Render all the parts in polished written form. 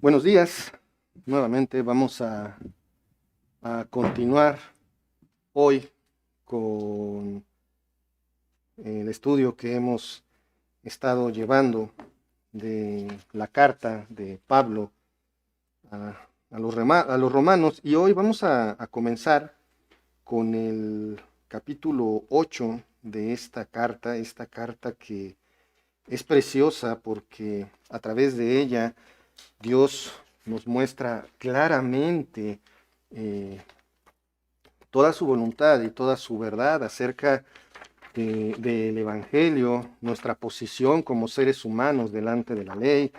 Buenos días, nuevamente vamos a continuar hoy con el estudio que hemos estado llevando de la carta de Pablo a los romanos, y hoy vamos a comenzar con el capítulo 8 de esta carta que es preciosa porque a través de ella Dios nos muestra claramente toda su voluntad y toda su verdad acerca del Evangelio, nuestra posición como seres humanos delante de la ley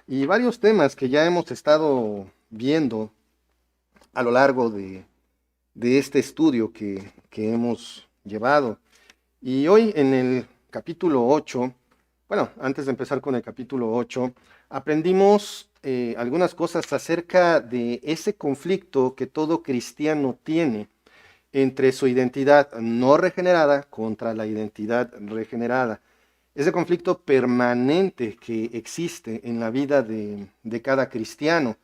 y varios temas que ya hemos estado viendo a lo largo de este estudio que hemos llevado. Y hoy en el capítulo 8, bueno, antes de empezar con el capítulo 8, aprendimos algunas cosas acerca de ese conflicto que todo cristiano tiene entre su identidad no regenerada contra la identidad regenerada. Ese conflicto permanente que existe en la vida de cada cristiano.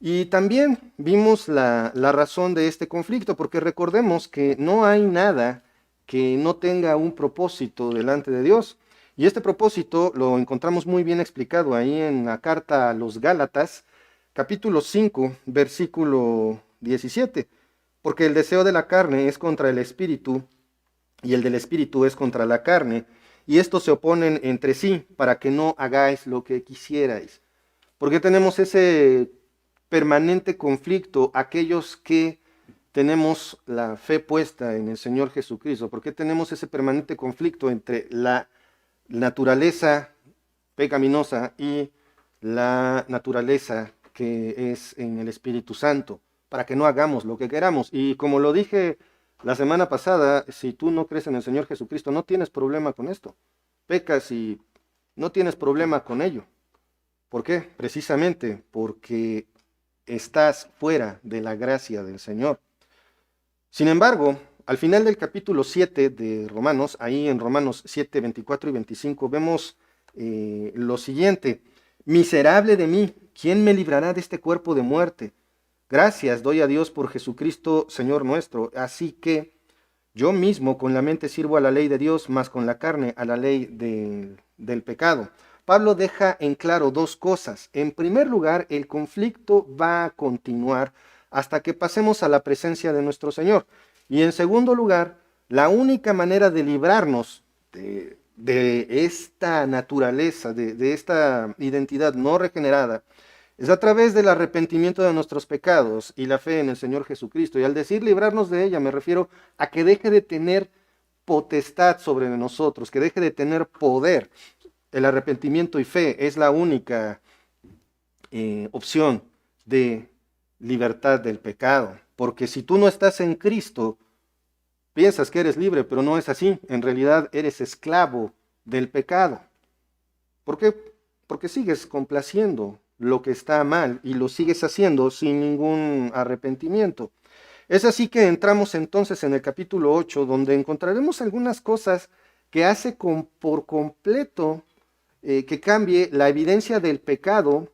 Y también vimos la razón de este conflicto, porque recordemos que no hay nada que no tenga un propósito delante de Dios. Y este propósito lo encontramos muy bien explicado ahí en la carta a los Gálatas, capítulo 5, versículo 17. Porque el deseo de la carne es contra el espíritu, y el del espíritu es contra la carne, y estos se oponen entre sí, para que no hagáis lo que quisierais. Porque tenemos ese permanente conflicto aquellos que tenemos la fe puesta en el Señor Jesucristo? ¿Por qué tenemos ese permanente conflicto entre la naturaleza pecaminosa y la naturaleza que es en el Espíritu Santo? Para que no hagamos lo que queramos. Y como lo dije la semana pasada, si tú no crees en el Señor Jesucristo, no tienes problema con esto. Pecas y no tienes problema con ello. ¿Por qué? Precisamente porque estás fuera de la gracia del Señor. Sin embargo, al final del capítulo 7 de Romanos, ahí en Romanos 7, 24 y 25, vemos lo siguiente: miserable de mí, ¿quién me librará de este cuerpo de muerte? Gracias doy a Dios por Jesucristo, Señor nuestro. Así que yo mismo con la mente sirvo a la ley de Dios, mas con la carne a la ley del pecado. Pablo deja en claro dos cosas. En primer lugar, el conflicto va a continuar hasta que pasemos a la presencia de nuestro Señor. Y en segundo lugar, la única manera de librarnos de esta naturaleza, de esta identidad no regenerada, es a través del arrepentimiento de nuestros pecados y la fe en el Señor Jesucristo. Y al decir librarnos de ella, me refiero a que deje de tener potestad sobre nosotros, que deje de tener poder. El arrepentimiento y fe es la única opción de libertad del pecado. Porque si tú no estás en Cristo, piensas que eres libre, pero no es así. En realidad eres esclavo del pecado. ¿Por qué? Porque sigues complaciendo lo que está mal y lo sigues haciendo sin ningún arrepentimiento. Es así que entramos entonces en el capítulo 8, donde encontraremos algunas cosas que hace por completo que cambie la evidencia del pecado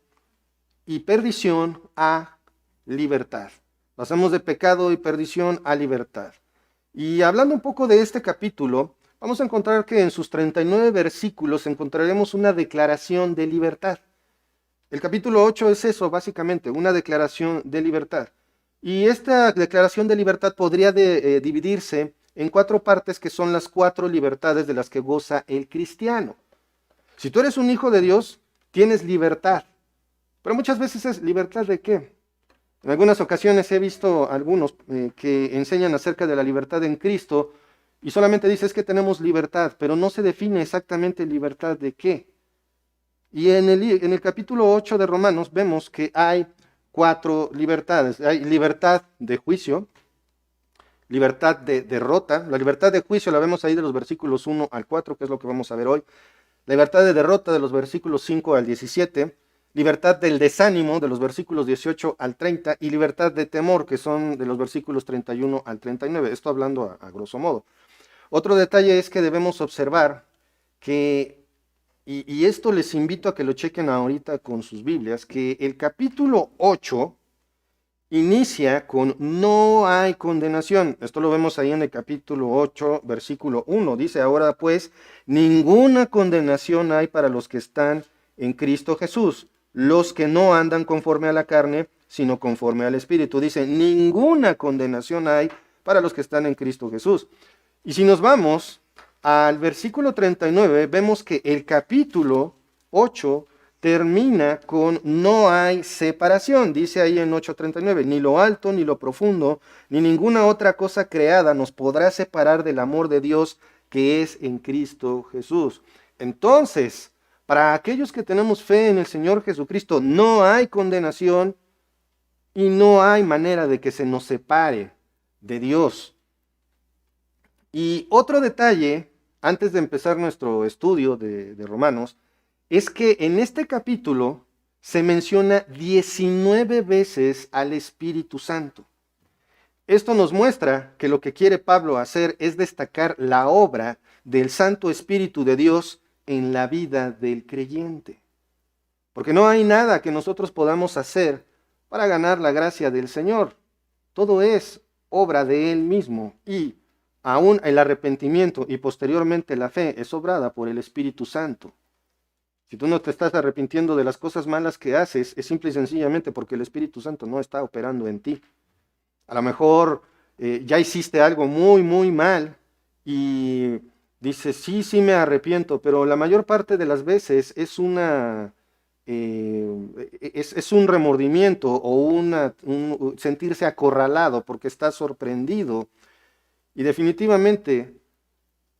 y perdición a libertad. Pasamos de pecado y perdición a libertad. Y hablando un poco de este capítulo, vamos a encontrar que en sus 39 versículos encontraremos una declaración de libertad. El capítulo 8 es eso, básicamente, una declaración de libertad. Y esta declaración de libertad podría dividirse en 4 partes, que son las 4 libertades de las que goza el cristiano. Si tú eres un hijo de Dios, tienes libertad. Pero muchas veces es libertad ¿de qué? En algunas ocasiones he visto algunos que enseñan acerca de la libertad en Cristo y solamente dice es que tenemos libertad, pero no se define exactamente libertad de qué. Y en el capítulo 8 de Romanos vemos que hay 4 libertades. Hay libertad de juicio, libertad de derrota. La libertad de juicio la vemos ahí de los versículos 1 al 4, que es lo que vamos a ver hoy. Libertad de derrota de los versículos 5 al 17. Libertad del desánimo de los versículos 18 al 30. Y libertad de temor, que son de los versículos 31 al 39. Esto hablando a grosso modo. Otro detalle es que debemos observar que y esto les invito a que lo chequen ahorita con sus Biblias, que el capítulo 8 inicia con no hay condenación. Esto lo vemos ahí en el capítulo 8, versículo 1. Dice, ahora pues, ninguna condenación hay para los que están en Cristo Jesús, los que no andan conforme a la carne, sino conforme al Espíritu. Dice, ninguna condenación hay para los que están en Cristo Jesús. Y si nos vamos al versículo 39, vemos que el capítulo 8 termina con no hay separación. Dice ahí en 8:39, ni lo alto, ni lo profundo, ni ninguna otra cosa creada nos podrá separar del amor de Dios que es en Cristo Jesús. Entonces, para aquellos que tenemos fe en el Señor Jesucristo, no hay condenación y no hay manera de que se nos separe de Dios. Y otro detalle, antes de empezar nuestro estudio de Romanos, es que en este capítulo se menciona 19 veces al Espíritu Santo. Esto nos muestra que lo que quiere Pablo hacer es destacar la obra del Santo Espíritu de Dios en la vida del creyente. Porque no hay nada que nosotros podamos hacer para ganar la gracia del Señor. Todo es obra de Él mismo, y aún el arrepentimiento y posteriormente la fe es obrada por el Espíritu Santo. Si tú no te estás arrepintiendo de las cosas malas que haces, es simple y sencillamente porque el Espíritu Santo no está operando en ti. A lo mejor ya hiciste algo muy, muy mal y dices, sí me arrepiento, pero la mayor parte de las veces es es un remordimiento o un sentirse acorralado porque estás sorprendido. Y definitivamente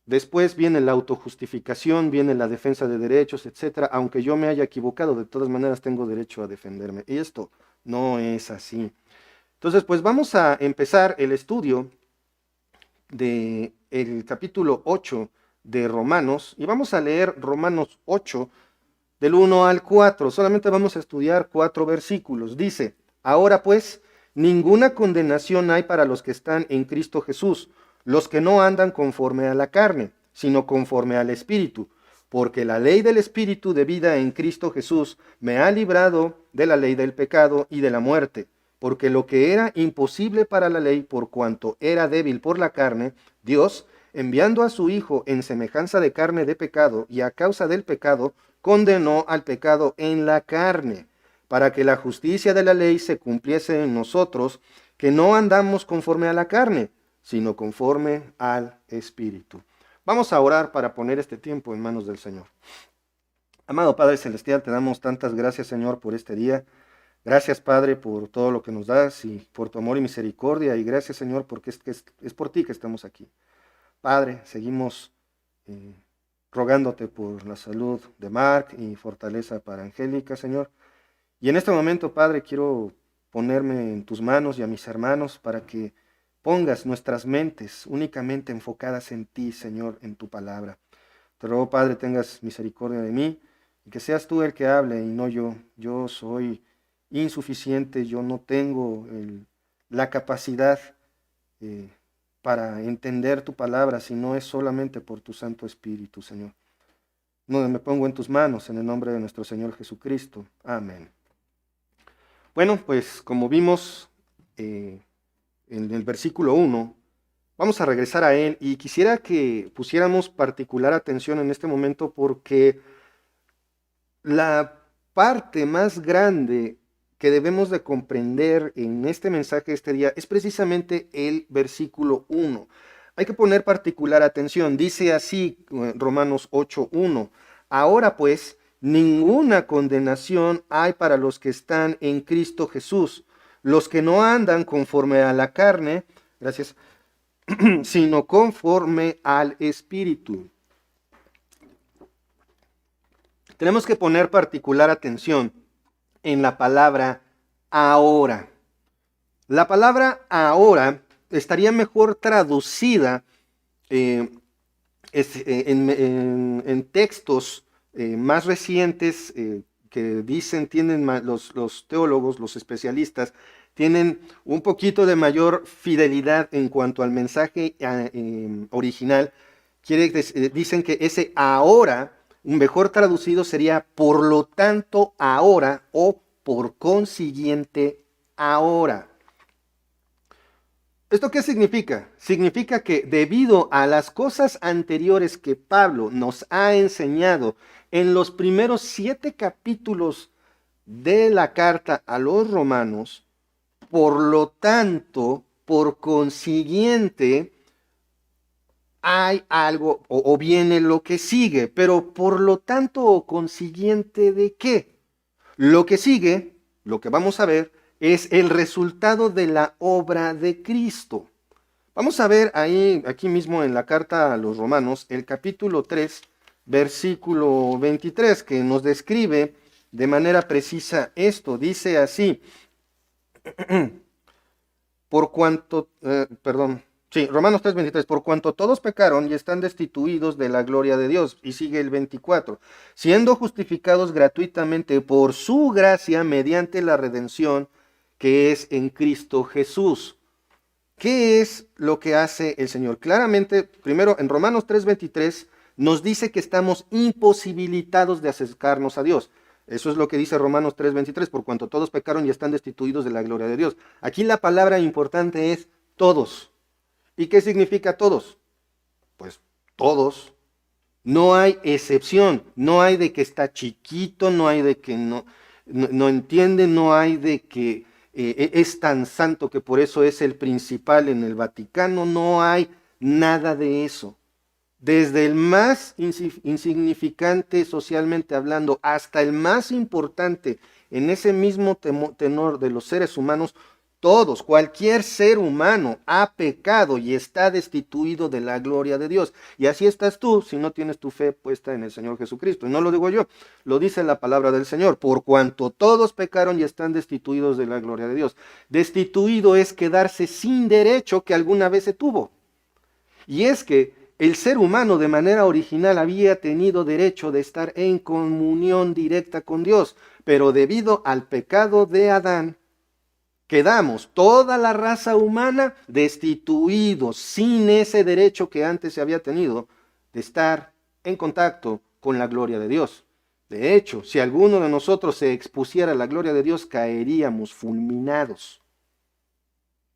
después viene la autojustificación, viene la defensa de derechos, etcétera. Aunque yo me haya equivocado, de todas maneras tengo derecho a defenderme. Y esto no es así. Entonces, pues vamos a empezar el estudio del capítulo 8 de Romanos. Y vamos a leer Romanos 8, del 1 al 4. Solamente vamos a estudiar 4 versículos. Dice, ahora pues, ninguna condenación hay para los que están en Cristo Jesús, los que no andan conforme a la carne, sino conforme al Espíritu, porque la ley del Espíritu de vida en Cristo Jesús me ha librado de la ley del pecado y de la muerte, porque lo que era imposible para la ley, por cuanto era débil por la carne, Dios, enviando a su Hijo en semejanza de carne de pecado, y a causa del pecado, condenó al pecado en la carne, para que la justicia de la ley se cumpliese en nosotros, que no andamos conforme a la carne, sino conforme al Espíritu. Vamos a orar para poner este tiempo en manos del Señor. Amado Padre Celestial, te damos tantas gracias, Señor, por este día. Gracias, Padre, por todo lo que nos das y por tu amor y misericordia. Y gracias, Señor, porque es por ti que estamos aquí. Padre, seguimos rogándote por la salud de Mark y fortaleza para Angélica, Señor. Y en este momento, Padre, quiero ponerme en tus manos y a mis hermanos para que pongas nuestras mentes únicamente enfocadas en ti, Señor, en tu palabra. Te ruego, Padre, tengas misericordia de mí y que seas tú el que hable y no yo. Yo soy insuficiente, yo no tengo la capacidad para entender tu palabra, si no es solamente por tu Santo Espíritu, Señor. No, me pongo en tus manos, en el nombre de nuestro Señor Jesucristo. Amén. Bueno, pues como vimos en el versículo 1, vamos a regresar a él y quisiera que pusiéramos particular atención en este momento porque la parte más grande que debemos de comprender en este mensaje de este día es precisamente el versículo 1. Hay que poner particular atención. Dice así Romanos 8:1. Ahora pues, ninguna condenación hay para los que están en Cristo Jesús, los que no andan conforme a la carne, gracias, sino conforme al Espíritu. Tenemos que poner particular atención en la palabra ahora. La palabra ahora estaría mejor traducida en textos más recientes que dicen, tienen los teólogos, los especialistas, tienen un poquito de mayor fidelidad en cuanto al mensaje original. Dicen que ese ahora Un mejor traducido sería por lo tanto ahora o por consiguiente ahora. ¿Esto qué significa? Significa que debido a las cosas anteriores que Pablo nos ha enseñado en los primeros 7 capítulos de la carta a los romanos, por lo tanto, por consiguiente, hay algo o viene lo que sigue, pero por lo tanto o consiguiente de qué? Lo que sigue, lo que vamos a ver, es el resultado de la obra de Cristo. Vamos a ver ahí, aquí mismo en la carta a los romanos, el capítulo 3, versículo 23, que nos describe de manera precisa esto. Dice así, por cuanto, Romanos 3:23, por cuanto todos pecaron y están destituidos de la gloria de Dios. Y sigue el 24, siendo justificados gratuitamente por su gracia mediante la redención que es en Cristo Jesús. ¿Qué es lo que hace el Señor? Claramente, primero en Romanos 3:23 nos dice que estamos imposibilitados de acercarnos a Dios. Eso es lo que dice Romanos 3:23, por cuanto todos pecaron y están destituidos de la gloria de Dios. Aquí la palabra importante es todos. ¿Y qué significa todos? Pues todos. No hay excepción, no hay de que está chiquito, no hay de que no entiende, no hay de que es tan santo que por eso es el principal en el Vaticano, no hay nada de eso. Desde el más insignificante socialmente hablando hasta el más importante en ese mismo tenor de los seres humanos, todos, cualquier ser humano ha pecado y está destituido de la gloria de Dios. Y así estás tú si no tienes tu fe puesta en el Señor Jesucristo. Y no lo digo yo, lo dice la palabra del Señor. Por cuanto todos pecaron y están destituidos de la gloria de Dios. Destituido es quedarse sin derecho que alguna vez se tuvo. Y es que el ser humano de manera original había tenido derecho de estar en comunión directa con Dios. Pero debido al pecado de Adán, quedamos toda la raza humana destituidos, sin ese derecho que antes se había tenido de estar en contacto con la gloria de Dios. De hecho, si alguno de nosotros se expusiera a la gloria de Dios, caeríamos fulminados.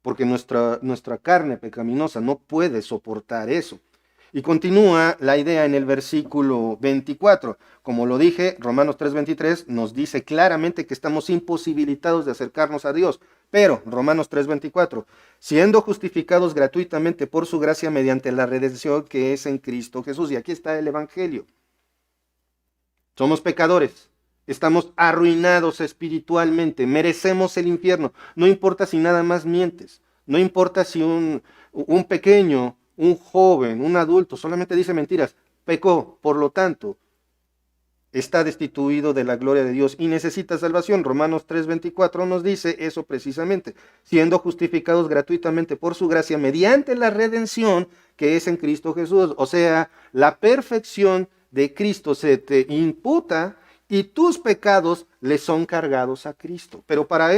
Porque nuestra carne pecaminosa no puede soportar eso. Y continúa la idea en el versículo 24. Como lo dije, Romanos 3:23 nos dice claramente que estamos imposibilitados de acercarnos a Dios. Pero, Romanos 3:24, siendo justificados gratuitamente por su gracia mediante la redención que es en Cristo Jesús. Y aquí está el Evangelio. Somos pecadores. Estamos arruinados espiritualmente. Merecemos el infierno. No importa si nada más mientes. No importa si un pequeño, un joven, un adulto, solamente dice mentiras, pecó, por lo tanto, está destituido de la gloria de Dios y necesita salvación. Romanos 3:24 nos dice eso precisamente, siendo justificados gratuitamente por su gracia mediante la redención que es en Cristo Jesús. O sea, la perfección de Cristo se te imputa y tus pecados le son cargados a Cristo. Pero para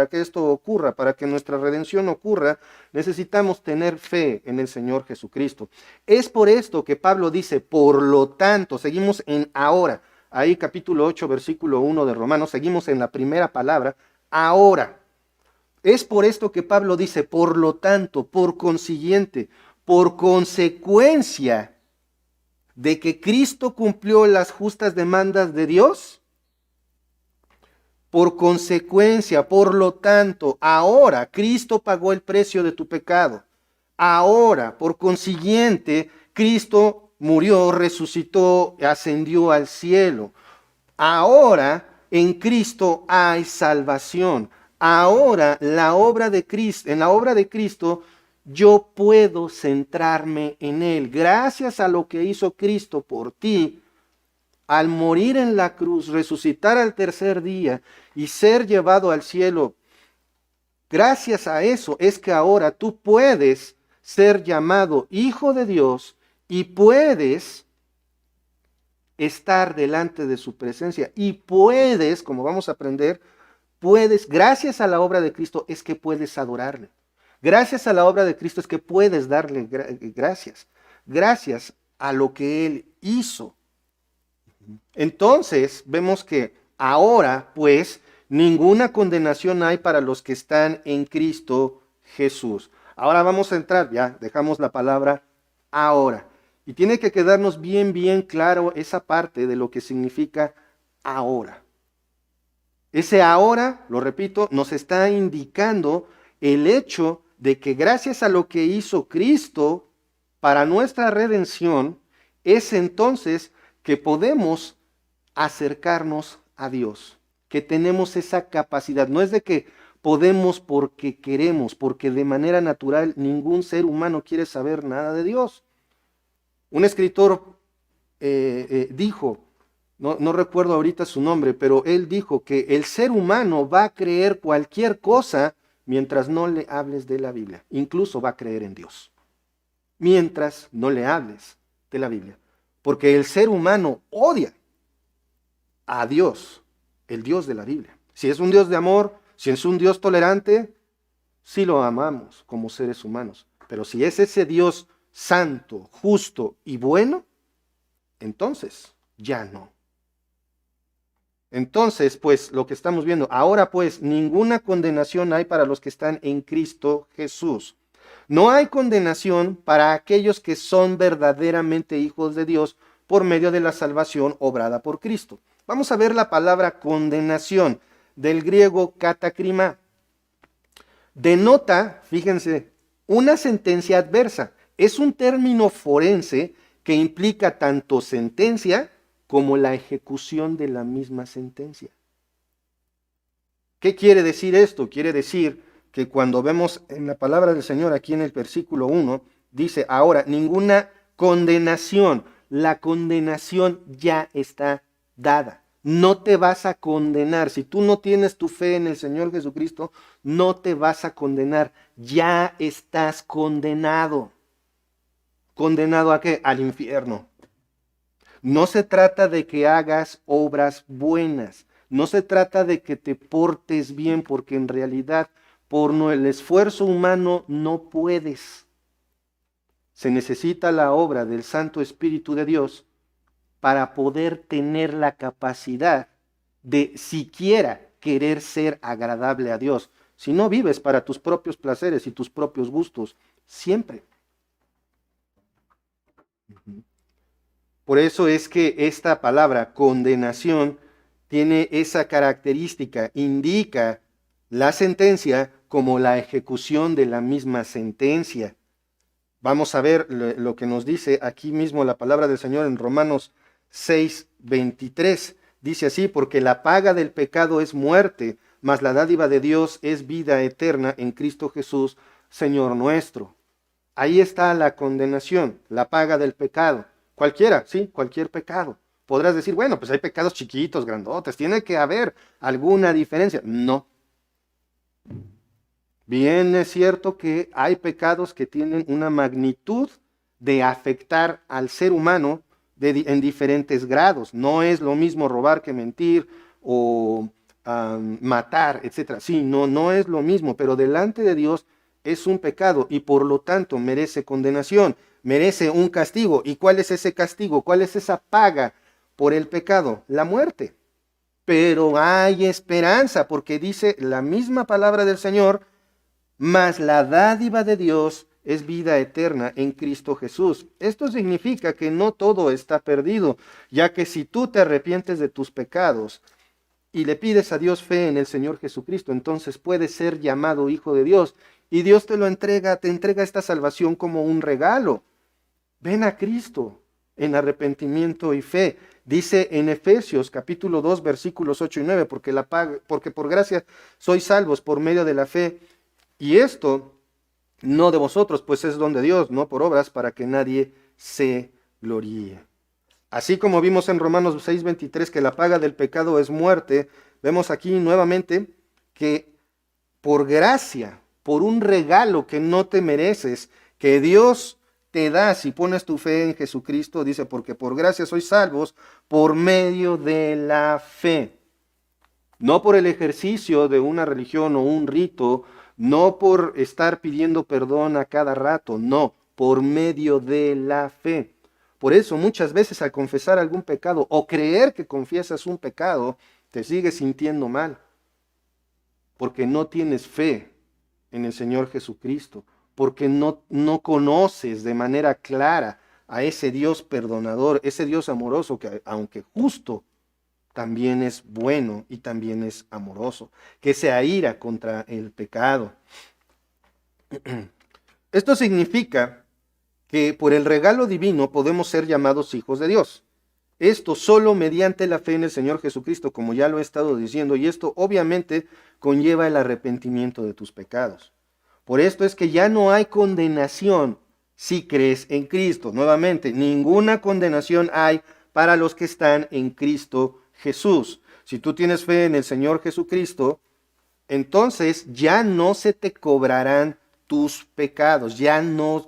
que esto ocurra, para que nuestra redención ocurra, necesitamos tener fe en el Señor Jesucristo. Es por esto que Pablo dice, por lo tanto, seguimos en ahora. Ahí capítulo 8, versículo 1 de Romanos, seguimos en la primera palabra, ahora. Es por esto que Pablo dice, por lo tanto, por consiguiente, por consecuencia de que Cristo cumplió las justas demandas de Dios, por consecuencia, por lo tanto, ahora Cristo pagó el precio de tu pecado. Ahora, por consiguiente, Cristo murió, resucitó, ascendió al cielo. Ahora en Cristo hay salvación. Ahora en la obra de Cristo, yo puedo centrarme en Él. Gracias a lo que hizo Cristo por ti, al morir en la cruz, resucitar al tercer día y ser llevado al cielo, gracias a eso es que ahora tú puedes ser llamado hijo de Dios y puedes estar delante de su presencia y puedes, como vamos a aprender, gracias a la obra de Cristo es que puedes adorarle. Gracias a la obra de Cristo es que puedes darle gracias. Gracias a lo que Él hizo. Entonces, vemos que ahora, pues, ninguna condenación hay para los que están en Cristo Jesús. Ahora vamos a entrar, ya dejamos la palabra ahora. Y tiene que quedarnos bien, bien claro esa parte de lo que significa ahora. Ese ahora, lo repito, nos está indicando el hecho de que gracias a lo que hizo Cristo para nuestra redención, es entonces que podemos acercarnos a Dios, que tenemos esa capacidad. No es de que podemos porque queremos, porque de manera natural ningún ser humano quiere saber nada de Dios. Un escritor dijo, no recuerdo ahorita su nombre, pero él dijo que el ser humano va a creer cualquier cosa mientras no le hables de la Biblia. Incluso va a creer en Dios, mientras no le hables de la Biblia. Porque el ser humano odia a Dios, el Dios de la Biblia. Si es un Dios de amor, si es un Dios tolerante, sí lo amamos como seres humanos. Pero si es ese Dios santo, justo y bueno, entonces ya no. Entonces, pues, lo que estamos viendo, ahora pues, ninguna condenación hay para los que están en Cristo Jesús. No hay condenación para aquellos que son verdaderamente hijos de Dios por medio de la salvación obrada por Cristo. Vamos a ver la palabra condenación, del griego katakrima. Denota, fíjense, una sentencia adversa. Es un término forense que implica tanto sentencia como la ejecución de la misma sentencia. ¿Qué quiere decir esto? Quiere decir que cuando vemos en la palabra del Señor aquí en el versículo 1, dice, ahora, ninguna condenación. La condenación ya está dada. No te vas a condenar. Si tú no tienes tu fe en el Señor Jesucristo, no te vas a condenar. Ya estás condenado. ¿Condenado a qué? Al infierno. No se trata de que hagas obras buenas. No se trata de que te portes bien, porque en realidad por el esfuerzo humano no puedes. Se necesita la obra del Santo Espíritu de Dios para poder tener la capacidad de siquiera querer ser agradable a Dios. Si no vives para tus propios placeres y tus propios gustos, siempre. Por eso es que esta palabra condenación tiene esa característica, indica la sentencia como la ejecución de la misma sentencia. Vamos a ver lo que nos dice aquí mismo la palabra del Señor en Romanos 6:23. Dice así, porque la paga del pecado es muerte, mas la dádiva de Dios es vida eterna en Cristo Jesús, Señor nuestro. Ahí está la condenación, la paga del pecado. Cualquiera, sí, cualquier pecado. Podrás decir, bueno, pues hay pecados chiquitos, grandotes, tiene que haber alguna diferencia. No. Bien es cierto que hay pecados que tienen una magnitud de afectar al ser humano en diferentes grados. No es lo mismo robar que mentir o matar, etc. Sí, no es lo mismo, pero delante de Dios es un pecado y por lo tanto merece condenación, merece un castigo. ¿Y cuál es ese castigo? ¿Cuál es esa paga por el pecado? La muerte. Pero hay esperanza, porque dice la misma palabra del Señor, mas la dádiva de Dios es vida eterna en Cristo Jesús. Esto significa que no todo está perdido, ya que si tú te arrepientes de tus pecados y le pides a Dios fe en el Señor Jesucristo, entonces puedes ser llamado hijo de Dios. Y Dios te entrega esta salvación como un regalo. Ven a Cristo en arrepentimiento y fe. Dice en Efesios capítulo 2 versículos 8 y 9, porque por gracia sois salvos por medio de la fe. Y esto no de vosotros, pues es don de Dios, no por obras, para que nadie se gloríe. Así como vimos en Romanos 6:23 que la paga del pecado es muerte, vemos aquí nuevamente que por gracia, por un regalo que no te mereces, que Dios te da si pones tu fe en Jesucristo, dice, porque por gracia sois salvos por medio de la fe. No por el ejercicio de una religión o un rito, no por estar pidiendo perdón a cada rato, no, por medio de la fe. Por eso muchas veces al confesar algún pecado o creer que confiesas un pecado, te sigues sintiendo mal, porque no tienes fe en el Señor Jesucristo, porque no conoces de manera clara a ese Dios perdonador, ese Dios amoroso que aunque justo, también es bueno y también es amoroso, que se aira contra el pecado. Esto significa que por el regalo divino podemos ser llamados hijos de Dios. Esto solo mediante la fe en el Señor Jesucristo, como ya lo he estado diciendo, y esto obviamente conlleva el arrepentimiento de tus pecados. Por esto es que ya no hay condenación si crees en Cristo. Nuevamente, ninguna condenación hay para los que están en Cristo Jesús. Si tú tienes fe en el Señor Jesucristo, entonces ya no se te cobrarán tus pecados, ya no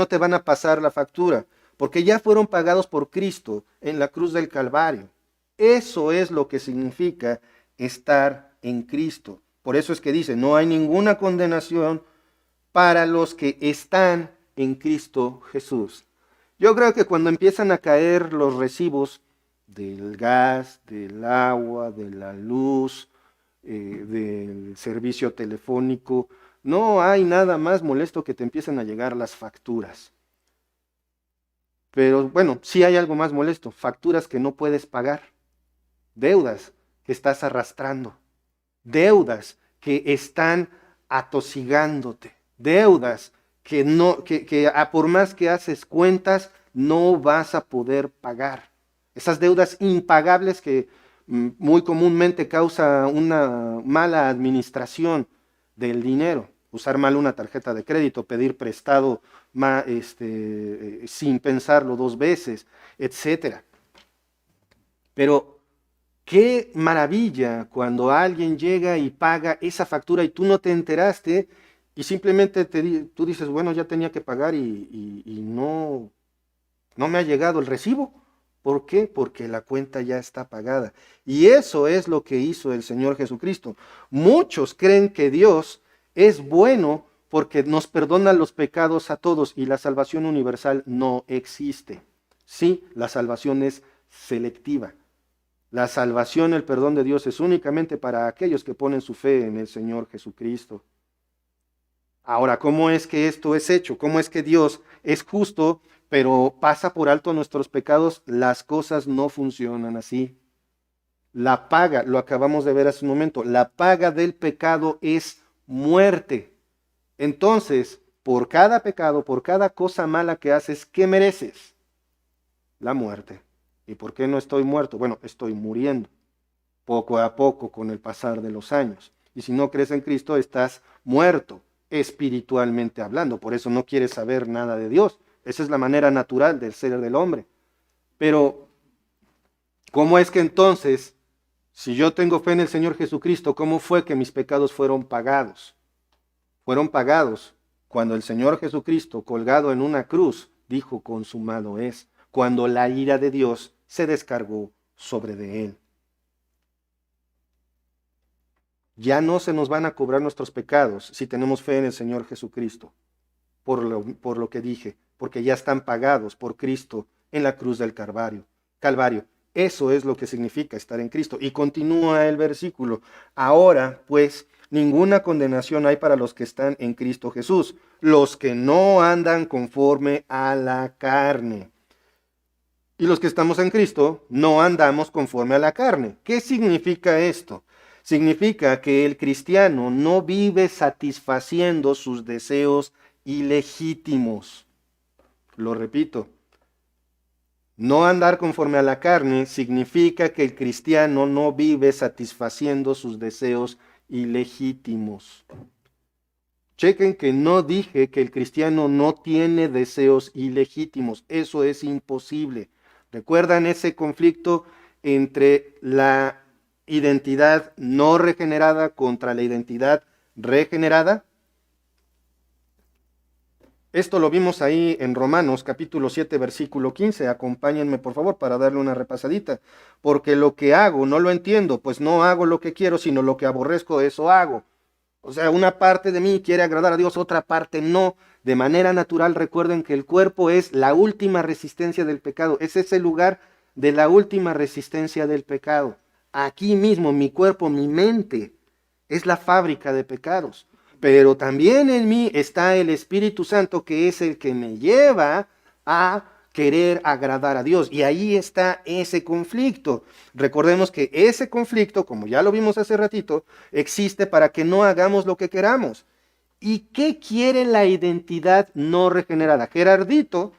te van a pasar la factura, porque ya fueron pagados por Cristo en la cruz del Calvario. Eso es lo que significa estar en Cristo. Por eso es que dice, no hay ninguna condenación para los que están en Cristo Jesús. Yo creo que cuando empiezan a caer los recibos del gas, del agua, de la luz, del servicio telefónico, no hay nada más molesto que te empiecen a llegar las facturas. Pero bueno, sí hay algo más molesto, facturas que no puedes pagar, deudas que estás arrastrando, deudas que están atosigándote, deudas que por más que haces cuentas, no vas a poder pagar. Esas deudas impagables que muy comúnmente causa una mala administración del dinero, usar mal una tarjeta de crédito, pedir prestado sin pensarlo dos veces, etc. Pero qué maravilla cuando alguien llega y paga esa factura y tú no te enteraste y simplemente tú dices, bueno, ya tenía que pagar y no me ha llegado el recibo. ¿Por qué? Porque la cuenta ya está pagada. Y eso es lo que hizo el Señor Jesucristo. Muchos creen que Dios es bueno porque nos perdona los pecados a todos y la salvación universal no existe. Sí, la salvación es selectiva. La salvación, el perdón de Dios es únicamente para aquellos que ponen su fe en el Señor Jesucristo. Ahora, ¿cómo es que esto es hecho? ¿Cómo es que Dios es justo, pero pasa por alto nuestros pecados? Las cosas no funcionan así. La paga, lo acabamos de ver hace un momento, la paga del pecado es muerte. Entonces, por cada pecado, por cada cosa mala que haces, ¿qué mereces? La muerte. ¿Y por qué no estoy muerto? Bueno, estoy muriendo poco a poco con el pasar de los años. Y si no crees en Cristo, estás muerto, espiritualmente hablando. Por eso no quieres saber nada de Dios. Esa es la manera natural del ser del hombre. Pero, ¿cómo es que entonces, si yo tengo fe en el Señor Jesucristo, cómo fue que mis pecados fueron pagados? Fueron pagados cuando el Señor Jesucristo, colgado en una cruz, dijo, consumado es, cuando la ira de Dios se descargó sobre de él. Ya no se nos van a cobrar nuestros pecados si tenemos fe en el Señor Jesucristo, por lo que dije, porque ya están pagados por Cristo en la cruz del Calvario. Eso es lo que significa estar en Cristo. Y continúa el versículo. Ahora, pues, ninguna condenación hay para los que están en Cristo Jesús, los que no andan conforme a la carne. Y los que estamos en Cristo no andamos conforme a la carne. ¿Qué significa esto? Significa que el cristiano no vive satisfaciendo sus deseos ilegítimos. Lo repito. No andar conforme a la carne significa que el cristiano no vive satisfaciendo sus deseos ilegítimos. Chequen que no dije que el cristiano no tiene deseos ilegítimos. Eso es imposible. ¿Recuerdan ese conflicto entre la identidad no regenerada contra la identidad regenerada? Esto lo vimos ahí en Romanos capítulo 7 versículo 15. Acompáñenme por favor para darle una repasadita. Porque lo que hago no lo entiendo, pues no hago lo que quiero, sino lo que aborrezco, eso hago. O sea, una parte de mí quiere agradar a Dios, otra parte no. De manera natural, recuerden que el cuerpo es la última resistencia del pecado. Es ese lugar de la última resistencia del pecado. Aquí mismo, mi cuerpo, mi mente, es la fábrica de pecados. Pero también en mí está el Espíritu Santo, que es el que me lleva a querer agradar a Dios. Y ahí está ese conflicto. Recordemos que ese conflicto, como ya lo vimos hace ratito, existe para que no hagamos lo que queramos. ¿Y qué quiere la identidad no regenerada? Gerardito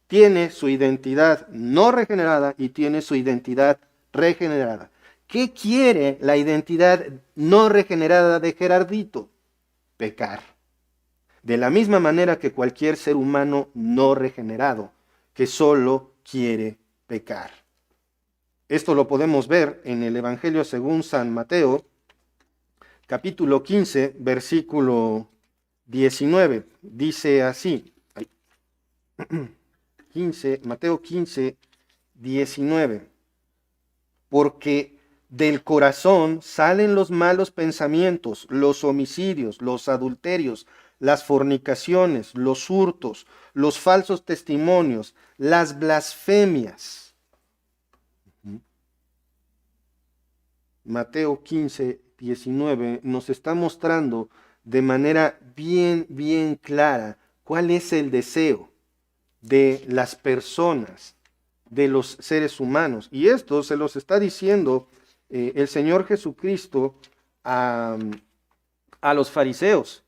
tiene su identidad no regenerada y tiene su identidad regenerada. ¿Qué quiere la identidad no regenerada de Gerardito? Pecar. De la misma manera que cualquier ser humano no regenerado, que solo quiere pecar. Esto lo podemos ver en el Evangelio según San Mateo, capítulo 15, versículo 19. Dice así, 15, Mateo 15, 19. Porque del corazón salen los malos pensamientos, los homicidios, los adulterios, las fornicaciones, los hurtos, los falsos testimonios, las blasfemias. Mateo 15, 19 nos está mostrando de manera bien clara cuál es el deseo de las personas, de los seres humanos. Y esto se los está diciendo el Señor Jesucristo a los fariseos.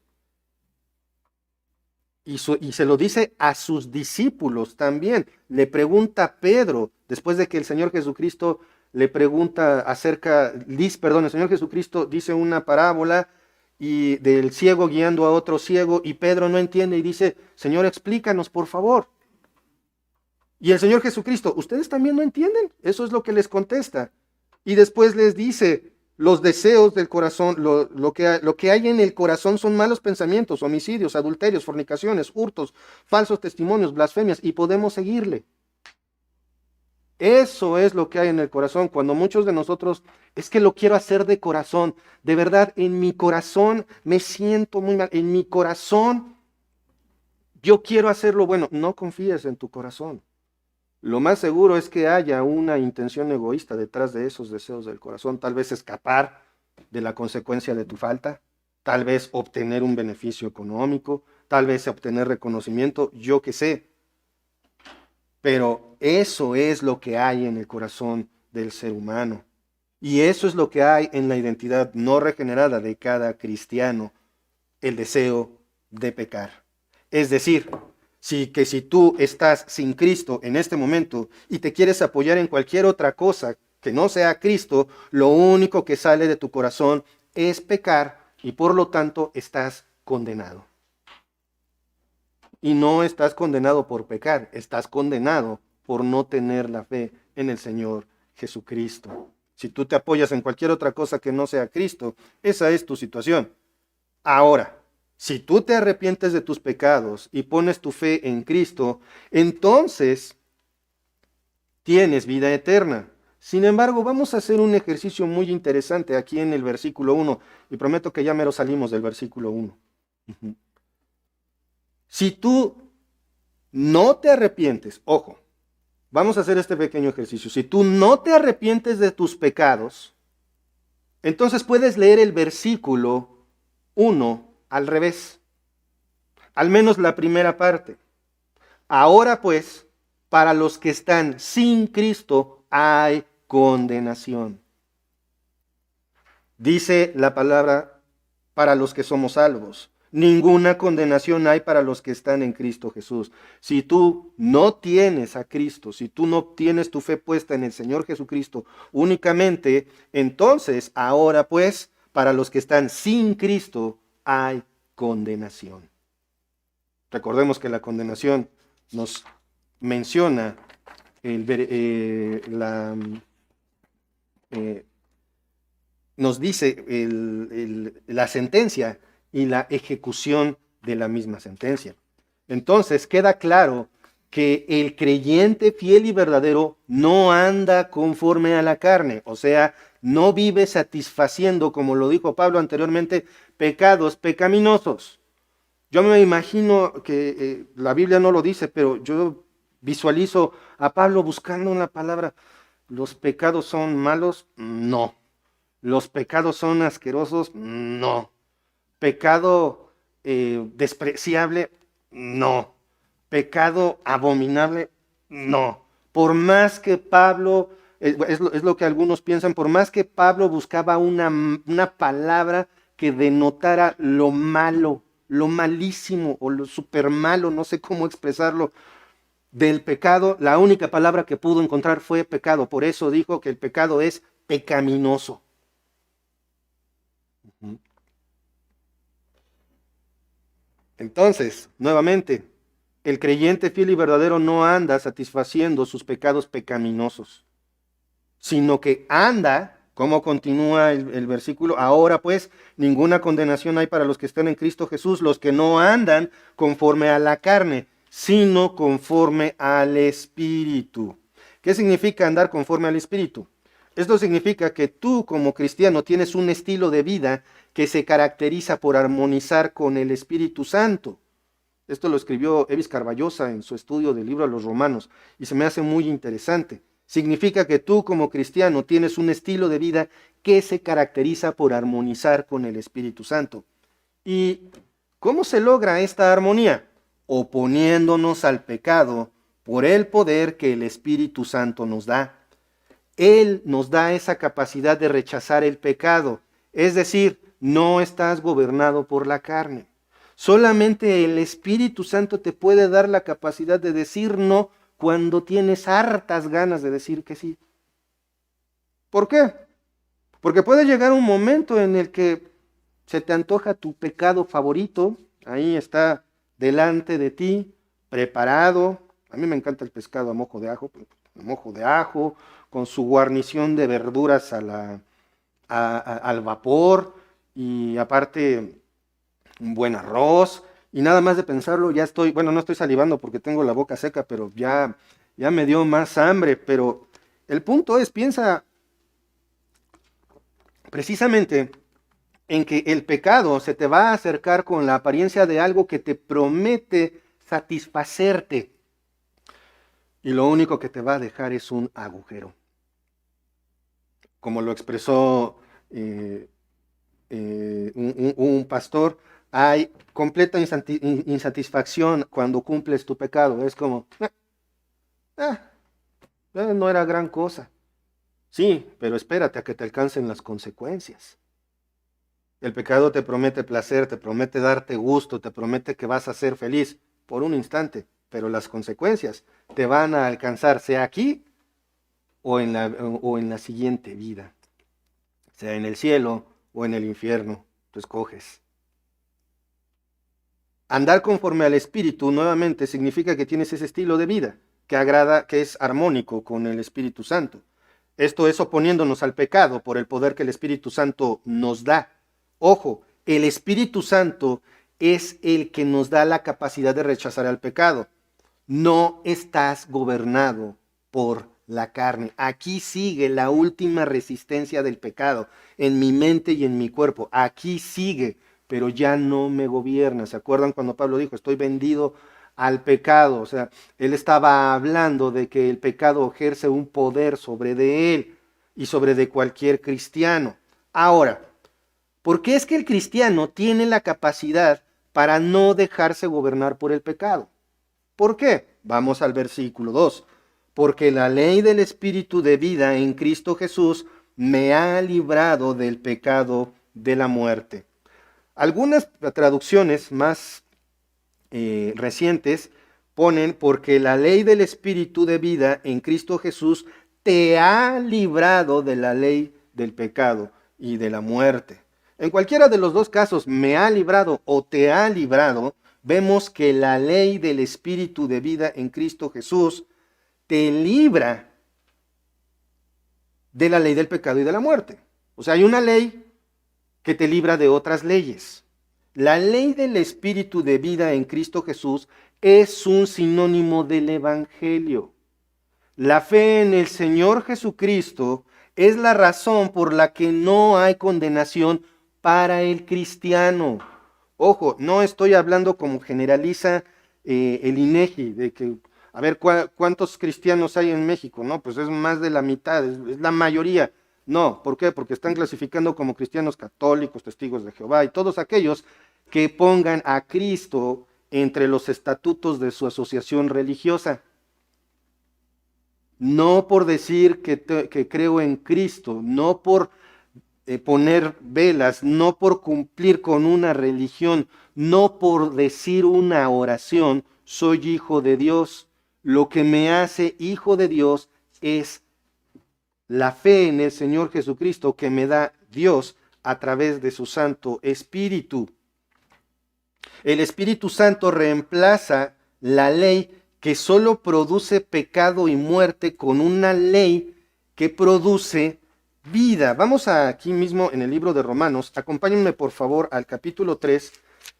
Y se lo dice a sus discípulos también. Le pregunta a Pedro, después de que el Señor Jesucristo le pregunta el Señor Jesucristo dice una parábola y del ciego guiando a otro ciego, y Pedro no entiende y dice, Señor, explícanos, por favor. Y el Señor Jesucristo, ¿ustedes también no entienden? Eso es lo que les contesta. Y después les dice, los deseos del corazón, lo que hay en el corazón son malos pensamientos, homicidios, adulterios, fornicaciones, hurtos, falsos testimonios, blasfemias, y podemos seguirle. Eso es lo que hay en el corazón, cuando muchos de nosotros, es que lo quiero hacer de corazón. De verdad, en mi corazón me siento muy mal. En mi corazón, yo quiero hacerlo bueno. No confíes en tu corazón. Lo más seguro es que haya una intención egoísta detrás de esos deseos del corazón. Tal vez escapar de la consecuencia de tu falta. Tal vez obtener un beneficio económico. Tal vez obtener reconocimiento. Yo qué sé. Pero eso es lo que hay en el corazón del ser humano. Y eso es lo que hay en la identidad no regenerada de cada cristiano, el deseo de pecar. Es decir, si tú estás sin Cristo en este momento y te quieres apoyar en cualquier otra cosa que no sea Cristo, lo único que sale de tu corazón es pecar y por lo tanto estás condenado. Y no estás condenado por pecar, estás condenado por no tener la fe en el Señor Jesucristo. Si tú te apoyas en cualquier otra cosa que no sea Cristo, esa es tu situación. Ahora, si tú te arrepientes de tus pecados y pones tu fe en Cristo, entonces tienes vida eterna. Sin embargo, vamos a hacer un ejercicio muy interesante aquí en el versículo 1, y prometo que ya mero salimos del versículo 1. Si tú no te arrepientes, ojo, vamos a hacer este pequeño ejercicio. Si tú no te arrepientes de tus pecados, entonces puedes leer el versículo 1 al revés. Al menos la primera parte. Ahora pues, para los que están sin Cristo hay condenación. Dice la palabra para los que somos salvos. Ninguna condenación hay para los que están en Cristo Jesús. Si tú no tienes a Cristo, si tú no tienes tu fe puesta en el Señor Jesucristo únicamente, entonces ahora pues, para los que están sin Cristo hay condenación. Recordemos que la condenación nos menciona nos dice la sentencia y la ejecución de la misma sentencia. Entonces queda claro que el creyente fiel y verdadero no anda conforme a la carne, o sea, no vive satisfaciendo, como lo dijo Pablo anteriormente, pecados pecaminosos. Yo me imagino que la Biblia no lo dice, pero yo visualizo a Pablo buscando una palabra. ¿Los pecados son malos? No. ¿Los pecados son asquerosos? No. ¿Pecado despreciable? No. ¿Pecado abominable? No. Por más que Pablo, es lo que algunos piensan, por más que Pablo buscaba una palabra que denotara lo malo, lo malísimo o lo super malo, no sé cómo expresarlo, del pecado, la única palabra que pudo encontrar fue pecado. Por eso dijo que el pecado es pecaminoso. Entonces, nuevamente, el creyente fiel y verdadero no anda satisfaciendo sus pecados pecaminosos, sino que anda, como continúa el versículo, ahora pues ninguna condenación hay para los que están en Cristo Jesús, los que no andan conforme a la carne, sino conforme al Espíritu. ¿Qué significa andar conforme al Espíritu? Esto significa que tú como cristiano tienes un estilo de vida que se caracteriza por armonizar con el Espíritu Santo. Esto lo escribió Evis Carballosa en su estudio del libro de los Romanos y se me hace muy interesante. Significa que tú como cristiano tienes un estilo de vida que se caracteriza por armonizar con el Espíritu Santo. ¿Y cómo se logra esta armonía? Oponiéndonos al pecado por el poder que el Espíritu Santo nos da. Él nos da esa capacidad de rechazar el pecado, es decir, no estás gobernado por la carne. Solamente el Espíritu Santo te puede dar la capacidad de decir no cuando tienes hartas ganas de decir que sí. ¿Por qué? Porque puede llegar un momento en el que se te antoja tu pecado favorito, ahí está delante de ti, preparado. A mí me encanta el pescado a mojo de ajo, con su guarnición de verduras al vapor y aparte un buen arroz. Y nada más de pensarlo ya estoy, bueno, no estoy salivando porque tengo la boca seca, pero ya me dio más hambre. Pero el punto es, piensa precisamente en que el pecado se te va a acercar con la apariencia de algo que te promete satisfacerte. Y lo único que te va a dejar es un agujero. Como lo expresó un pastor, hay completa insatisfacción cuando cumples tu pecado. Es como, no era gran cosa. Sí, pero espérate a que te alcancen las consecuencias. El pecado te promete placer, te promete darte gusto, te promete que vas a ser feliz por un instante, pero las consecuencias te van a alcanzar, sea aquí o en la siguiente vida, sea en el cielo o en el infierno, tú escoges. Andar conforme al Espíritu nuevamente significa que tienes ese estilo de vida que agrada, que es armónico con el Espíritu Santo. Esto es oponiéndonos al pecado por el poder que el Espíritu Santo nos da. Ojo, el Espíritu Santo es el que nos da la capacidad de rechazar al pecado. No estás gobernado por la carne. Aquí sigue la última resistencia del pecado en mi mente y en mi cuerpo. Aquí sigue, pero ya no me gobierna. ¿Se acuerdan cuando Pablo dijo, estoy vendido al pecado? O sea, él estaba hablando de que el pecado ejerce un poder sobre de él y sobre de cualquier cristiano. Ahora, ¿por qué es que el cristiano tiene la capacidad para no dejarse gobernar por el pecado? ¿Por qué? Vamos al versículo 2. Porque la ley del Espíritu de vida en Cristo Jesús me ha librado del pecado de la muerte. Algunas traducciones más recientes ponen porque la ley del Espíritu de vida en Cristo Jesús te ha librado de la ley del pecado y de la muerte. En cualquiera de los dos casos, me ha librado o te ha librado, vemos que la ley del Espíritu de vida en Cristo Jesús te libra de la ley del pecado y de la muerte. O sea, hay una ley que te libra de otras leyes. La ley del Espíritu de vida en Cristo Jesús es un sinónimo del Evangelio. La fe en el Señor Jesucristo Es la razón por la que no hay condenación para el cristiano. Ojo, no estoy hablando como generaliza el INEGI, de que, a ver, ¿cuántos cristianos hay en México? No, pues es más de la mitad, es la mayoría. No, ¿por qué? Porque están clasificando como cristianos católicos, testigos de Jehová y todos aquellos que pongan a Cristo entre los estatutos de su asociación religiosa. No por decir que creo en Cristo, no por poner velas, no por cumplir con una religión, no por decir una oración, soy hijo de Dios. Lo que me hace hijo de Dios es la fe en el Señor Jesucristo que me da Dios a través de su Santo Espíritu. El Espíritu Santo reemplaza la ley que solo produce pecado y muerte con una ley que produce vida. Vamos aquí mismo en el libro de Romanos. Acompáñenme por favor al capítulo 3,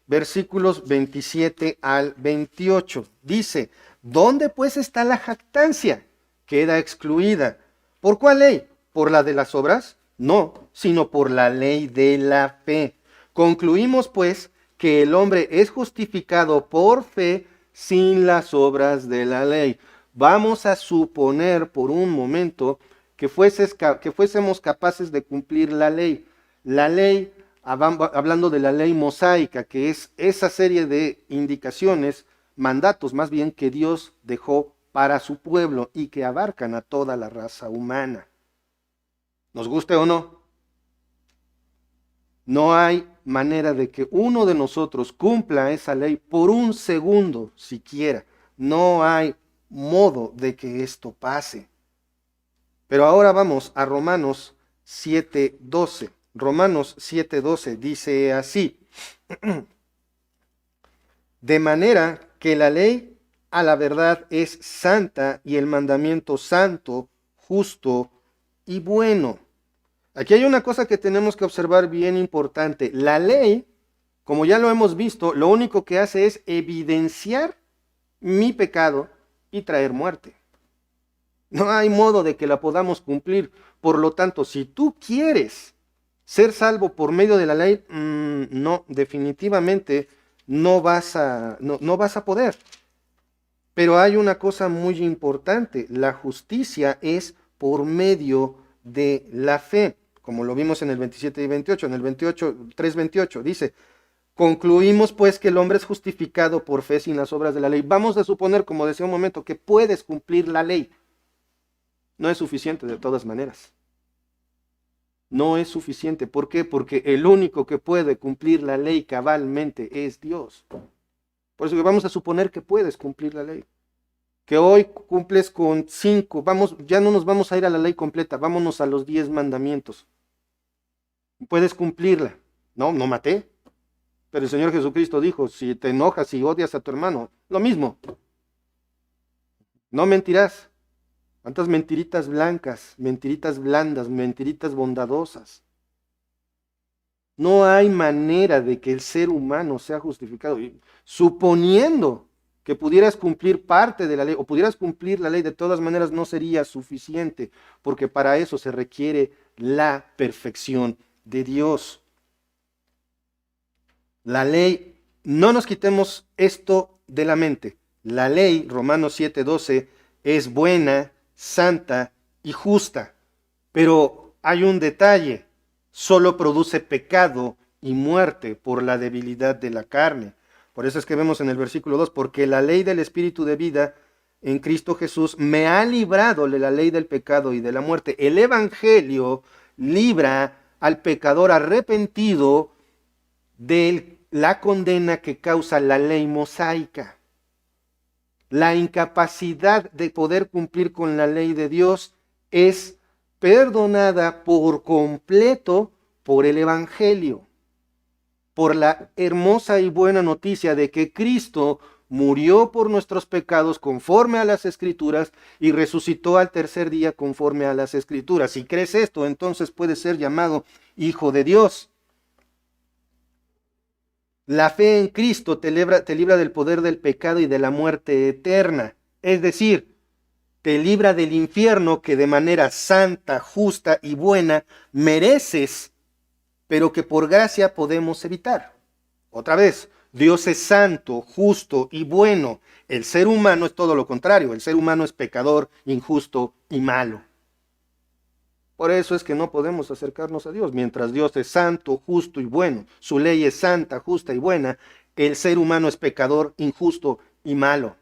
versículos 27 al 28. Dice, ¿dónde pues está la jactancia? Queda excluida. ¿Por cuál ley? ¿Por la de las obras? No, sino por la ley de la fe. Concluimos pues que el hombre es justificado por fe sin las obras de la ley. Vamos a suponer por un momento que fuésemos capaces de cumplir la ley. La ley, hablando de la ley mosaica, que es esa serie de indicaciones, mandatos más bien, que Dios dejó para su pueblo y que abarcan a toda la raza humana. ¿Nos guste o no? No hay manera de que uno de nosotros cumpla esa ley por un segundo siquiera. No hay modo de que esto pase. Pero ahora vamos a Romanos 7:12. Romanos 7:12 dice así: de manera que la ley a la verdad es santa y el mandamiento santo, justo y bueno. Aquí hay una cosa que tenemos que observar bien importante. La ley, como ya lo hemos visto, lo único que hace es evidenciar mi pecado y traer muerte. No hay modo de que la podamos cumplir. Por lo tanto, si tú quieres ser salvo por medio de la ley, no, definitivamente no vas a poder. Pero hay una cosa muy importante. La justicia es por medio de la fe, como lo vimos en el 27 y 28. En el 3:28 dice, concluimos pues que el hombre es justificado por fe sin las obras de la ley. Vamos a suponer, como decía un momento, que puedes cumplir la ley. No es suficiente de todas maneras. No es suficiente. ¿Por qué? Porque el único que puede cumplir la ley cabalmente es Dios. Por eso que vamos a suponer que puedes cumplir la ley. Que hoy cumples con 5. Ya no nos vamos a ir a la ley completa. Vámonos a los 10 mandamientos. Puedes cumplirla. No maté. Pero el Señor Jesucristo dijo, si te enojas y odias a tu hermano, lo mismo. No mentirás. ¿Cuántas mentiritas blancas, mentiritas blandas, mentiritas bondadosas? No hay manera de que el ser humano sea justificado. Suponiendo que pudieras cumplir parte de la ley o pudieras cumplir la ley, de todas maneras no sería suficiente, porque para eso se requiere la perfección de Dios. La ley, no nos quitemos esto de la mente. La ley, Romanos 7:12, es buena, santa y justa. Pero hay un detalle, solo produce pecado y muerte por la debilidad de la carne. Por eso es que vemos en el versículo 2, porque la ley del Espíritu de vida en Cristo Jesús me ha librado de la ley del pecado y de la muerte. El Evangelio libra al pecador arrepentido de la condena que causa la ley mosaica. La incapacidad de poder cumplir con la ley de Dios es perdonada por completo por el Evangelio, por la hermosa y buena noticia de que Cristo murió por nuestros pecados conforme a las Escrituras y resucitó al tercer día conforme a las Escrituras. Si crees esto, entonces puedes ser llamado hijo de Dios. La fe en Cristo te libra del poder del pecado y de la muerte eterna. Es decir, te libra del infierno que de manera santa, justa y buena mereces, pero que por gracia podemos evitar. Otra vez, Dios es santo, justo y bueno. El ser humano es todo lo contrario. El ser humano es pecador, injusto y malo. Por eso es que no podemos acercarnos a Dios. Mientras Dios es santo, justo y bueno, su ley es santa, justa y buena, el ser humano es pecador, injusto y malo.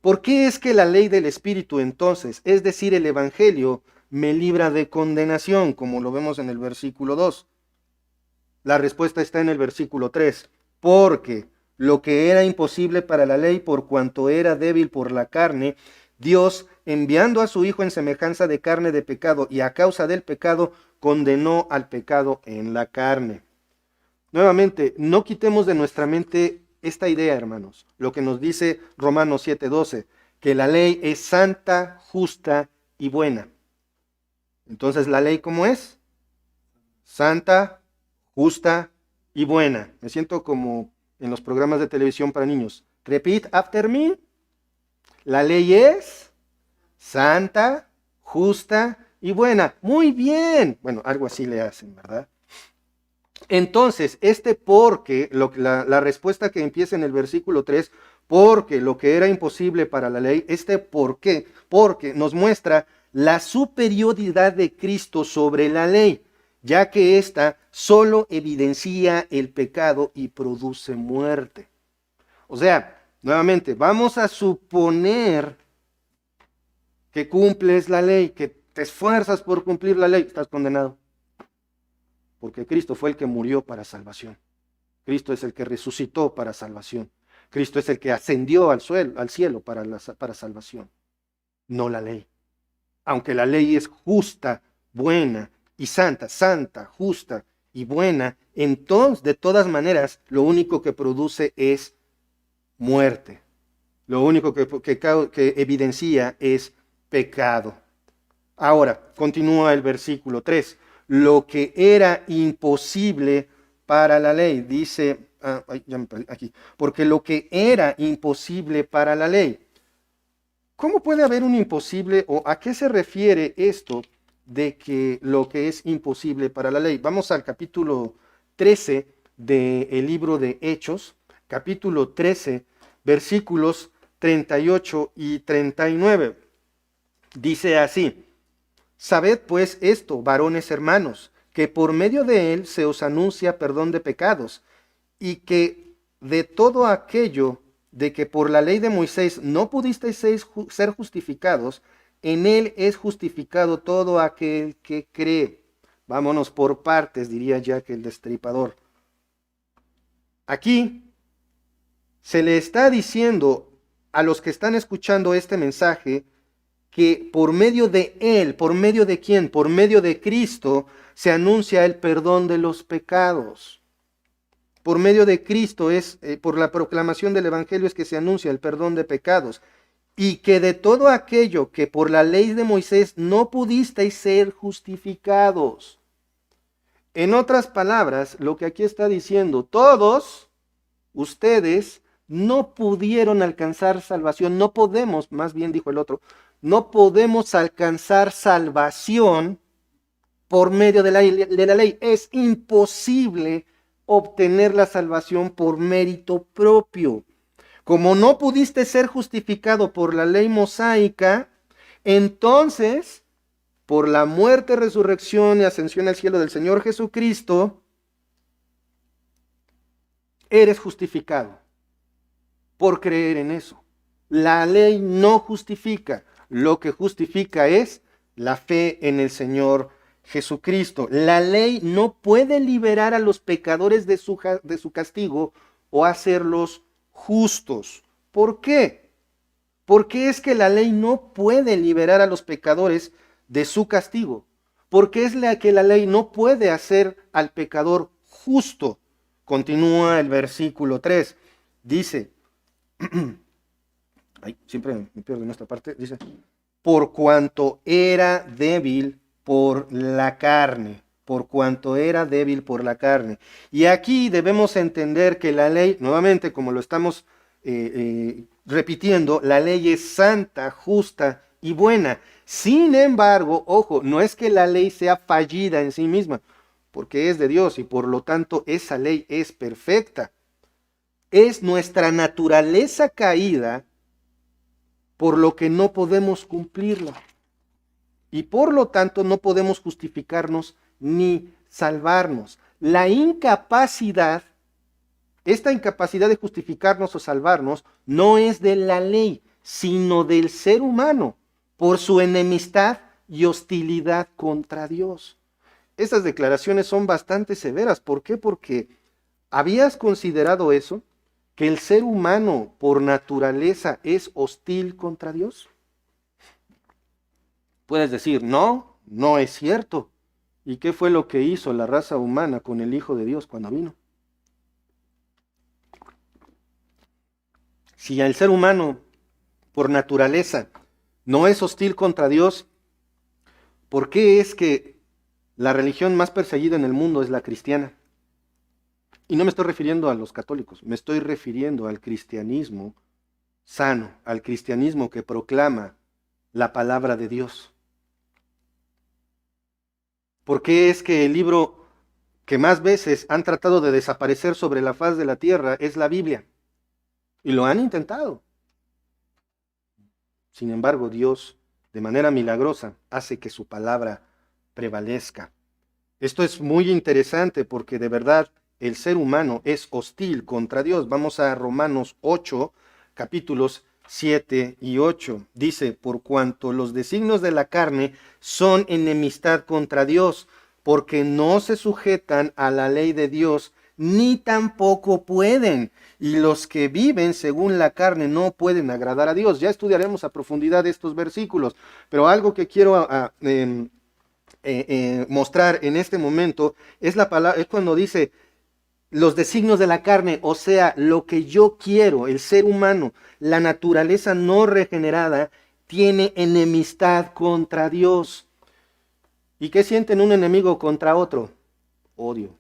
¿Por qué es que la ley del Espíritu entonces, es decir, el Evangelio, me libra de condenación, como lo vemos en el versículo 2? La respuesta está en el versículo 3. Porque lo que era imposible para la ley, por cuanto era débil por la carne, Dios, enviando a su Hijo en semejanza de carne de pecado, y a causa del pecado, condenó al pecado en la carne. Nuevamente, no quitemos de nuestra mente esta idea, hermanos, lo que nos dice Romanos 7:12, que la ley es santa, justa y buena. Entonces, ¿la ley cómo es? Santa, justa y buena. Me siento como en los programas de televisión para niños. Repeat after me. La ley es santa, justa y buena. Muy bien. Bueno, algo así le hacen, ¿verdad? Entonces, porque, la respuesta que empieza en el versículo 3, porque lo que era imposible para la ley, por qué, porque nos muestra la superioridad de Cristo sobre la ley, ya que ésta solo evidencia el pecado y produce muerte. O sea, nuevamente, vamos a suponer que cumples la ley, que te esfuerzas por cumplir la ley, estás condenado. Porque Cristo fue el que murió para salvación. Cristo es el que resucitó para salvación. Cristo es el que ascendió al cielo para salvación. No la ley. Aunque la ley es justa, buena y santa, justa y buena, entonces, de todas maneras, lo único que produce es muerte. Lo único que evidencia es pecado. Ahora, continúa el versículo 3. Lo que era imposible para la ley, dice, ya me perdí, aquí, porque lo que era imposible para la ley. ¿Cómo puede haber un imposible o a qué se refiere esto de que lo que es imposible para la ley? Vamos al capítulo 13 del libro de Hechos, capítulo 13, versículos 38 y 39. Dice así: Sabed pues esto, varones hermanos, que por medio de él se os anuncia perdón de pecados, y que de todo aquello de que por la ley de Moisés no pudisteis ser justificados, en él es justificado todo aquel que cree. Vámonos por partes, diría Jack el Destripador. Aquí se le está diciendo a los que están escuchando este mensaje que por medio de él, ¿por medio de quién? Por medio de Cristo se anuncia el perdón de los pecados. Por medio de Cristo por la proclamación del Evangelio es que se anuncia el perdón de pecados. Y que de todo aquello que por la ley de Moisés no pudisteis ser justificados. En otras palabras, lo que aquí está diciendo, todos ustedes no pudieron alcanzar salvación, no podemos, más bien dijo el otro, no podemos alcanzar salvación por medio de la ley. Es imposible obtener la salvación por mérito propio. Como no pudiste ser justificado por la ley mosaica, entonces, por la muerte, resurrección y ascensión al cielo del Señor Jesucristo, eres justificado por creer en eso. La ley no justifica. Lo que justifica es la fe en el Señor Jesucristo. La ley no puede liberar a los pecadores de su castigo o hacerlos justos. ¿Por qué? Porque es que la ley no puede liberar a los pecadores de su castigo. Porque es que la ley no puede hacer al pecador justo. Continúa el versículo 3. Dice, siempre me pierdo en esta parte, dice, por cuanto era débil por la carne, por cuanto era débil por la carne. Y aquí debemos entender que la ley, nuevamente como lo estamos repitiendo, la ley es santa, justa y buena. Sin embargo, ojo, no es que la ley sea fallida en sí misma, porque es de Dios y por lo tanto esa ley es perfecta. Es nuestra naturaleza caída por lo que no podemos cumplirla. Y por lo tanto no podemos justificarnos ni salvarnos. La incapacidad, esta incapacidad de justificarnos o salvarnos, no es de la ley, sino del ser humano, por su enemistad y hostilidad contra Dios. Estas declaraciones son bastante severas. ¿Por qué? Porque ¿habías considerado eso? ¿Que el ser humano por naturaleza es hostil contra Dios? Puedes decir, no, no es cierto. ¿Y qué fue lo que hizo la raza humana con el Hijo de Dios cuando vino? Si el ser humano por naturaleza no es hostil contra Dios, ¿por qué es que la religión más perseguida en el mundo es la cristiana? Y no me estoy refiriendo a los católicos, me estoy refiriendo al cristianismo sano, al cristianismo que proclama la palabra de Dios. ¿Por qué es que el libro que más veces han tratado de desaparecer sobre la faz de la tierra es la Biblia? Y lo han intentado. Sin embargo, Dios, de manera milagrosa, hace que su palabra prevalezca. Esto es muy interesante porque de verdad el ser humano es hostil contra Dios. Vamos a Romanos 8, capítulos 7 y 8. Dice, por cuanto los designios de la carne son enemistad contra Dios, porque no se sujetan a la ley de Dios, ni tampoco pueden. Y los que viven según la carne no pueden agradar a Dios. Ya estudiaremos a profundidad estos versículos, pero algo que quiero mostrar en este momento es la palabra, es cuando dice los designios de la carne, o sea, lo que yo quiero, el ser humano, la naturaleza no regenerada, tiene enemistad contra Dios. ¿Y qué sienten un enemigo contra otro? Odio.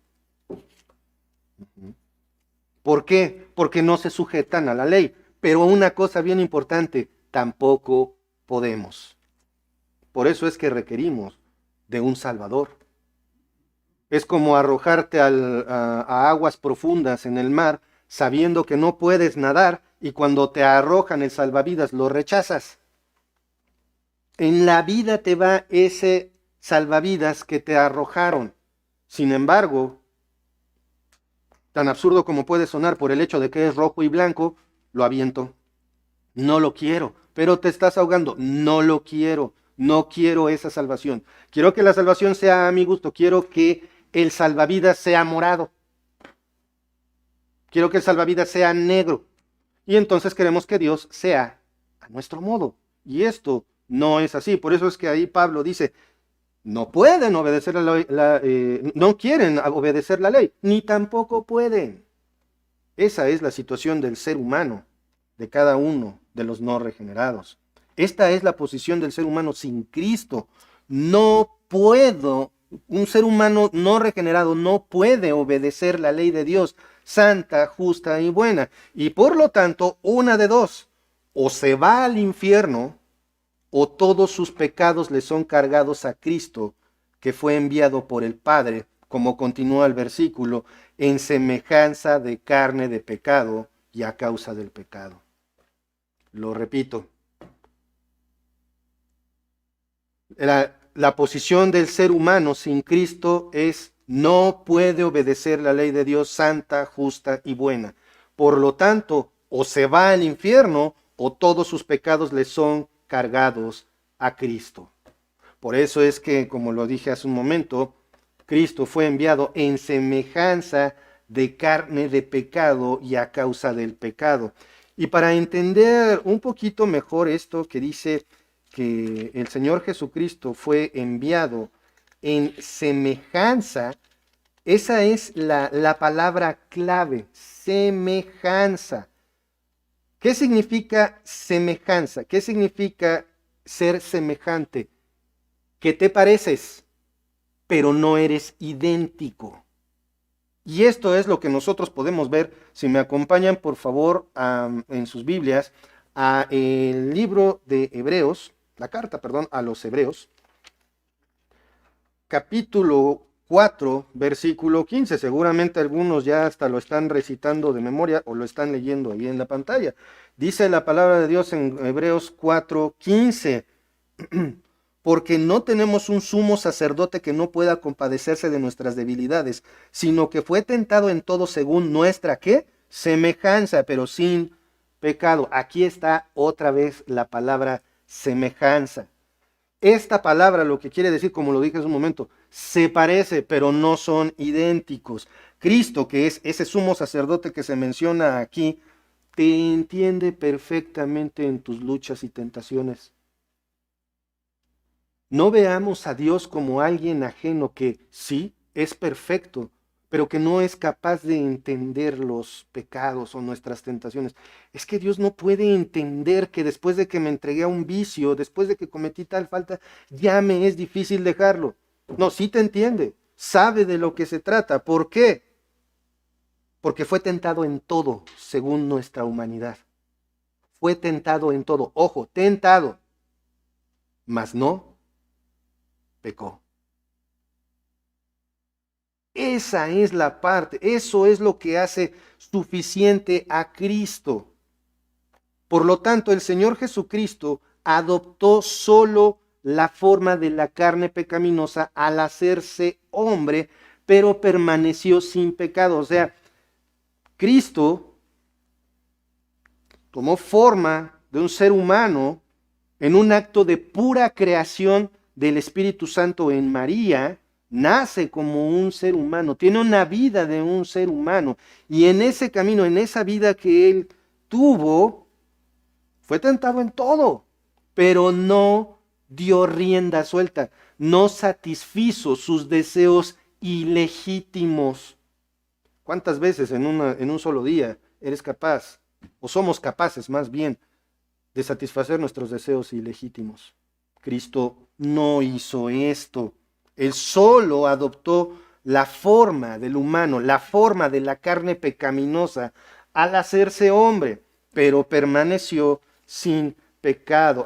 ¿Por qué? Porque no se sujetan a la ley. Pero una cosa bien importante, tampoco podemos. Por eso es que requerimos de un Salvador. Es como arrojarte a aguas profundas en el mar, sabiendo que no puedes nadar, y cuando te arrojan el salvavidas lo rechazas. En la vida te va ese salvavidas que te arrojaron. Sin embargo, tan absurdo como puede sonar por el hecho de que es rojo y blanco, lo aviento. No lo quiero, pero te estás ahogando. No lo quiero. No quiero esa salvación. Quiero que la salvación sea a mi gusto. Quiero que el salvavidas sea morado. Quiero que el salvavidas sea negro. Y entonces queremos que Dios sea a nuestro modo. Y esto no es así. Por eso es que ahí Pablo dice, no pueden obedecer no quieren obedecer la ley, ni tampoco pueden. Esa es la situación del ser humano, de cada uno de los no regenerados. Esta es la posición del ser humano sin Cristo. No puedo, un ser humano no regenerado no puede obedecer la ley de Dios, santa, justa y buena. Y por lo tanto, una de dos, o se va al infierno, o todos sus pecados le son cargados a Cristo, que fue enviado por el Padre, como continúa el versículo, en semejanza de carne de pecado y a causa del pecado. Lo repito. La posición del ser humano sin Cristo es no puede obedecer la ley de Dios santa, justa y buena. Por lo tanto, o se va al infierno o todos sus pecados le son cargados a Cristo. Por eso es que, como lo dije hace un momento, Cristo fue enviado en semejanza de carne de pecado y a causa del pecado. Y para entender un poquito mejor esto que dice que el Señor Jesucristo fue enviado en semejanza, esa es la palabra clave, semejanza. ¿Qué significa semejanza? ¿Qué significa ser semejante? Que te pareces, pero no eres idéntico. Y esto es lo que nosotros podemos ver. Si me acompañan, por favor, en sus Biblias, a el libro de Hebreos, la carta, perdón, a los Hebreos, capítulo 4, versículo 15. Seguramente algunos ya hasta lo están recitando de memoria o lo están leyendo ahí en la pantalla. Dice la palabra de Dios en Hebreos 4, 15. Porque no tenemos un sumo sacerdote que no pueda compadecerse de nuestras debilidades, sino que fue tentado en todo según nuestra, ¿qué? Semejanza, pero sin pecado. Aquí está otra vez la palabra semejanza. Esta palabra lo que quiere decir, como lo dije hace un momento, se parece, pero no son idénticos. Cristo, que es ese sumo sacerdote que se menciona aquí, te entiende perfectamente en tus luchas y tentaciones. No veamos a Dios como alguien ajeno que sí es perfecto, pero que no es capaz de entender los pecados o nuestras tentaciones. Es que Dios no puede entender que después de que me entregué a un vicio, después de que cometí tal falta, ya me es difícil dejarlo. No, sí te entiende, sabe de lo que se trata. ¿Por qué? Porque fue tentado en todo, según nuestra humanidad. Fue tentado en todo. Ojo, tentado, mas no pecó. Esa es la parte, eso es lo que hace suficiente a Cristo. Por lo tanto, el Señor Jesucristo adoptó solo la forma de la carne pecaminosa al hacerse hombre, pero permaneció sin pecado. O sea, Cristo tomó forma de un ser humano en un acto de pura creación del Espíritu Santo en María, nace como un ser humano, tiene una vida de un ser humano, y en ese camino, en esa vida que él tuvo, fue tentado en todo, pero no dio rienda suelta, no satisfizo sus deseos ilegítimos. ¿Cuántas veces en un solo día eres capaz, o somos capaces más bien, de satisfacer nuestros deseos ilegítimos? Cristo no hizo esto. Él solo adoptó la forma del humano, la forma de la carne pecaminosa al hacerse hombre, pero permaneció sin pecado.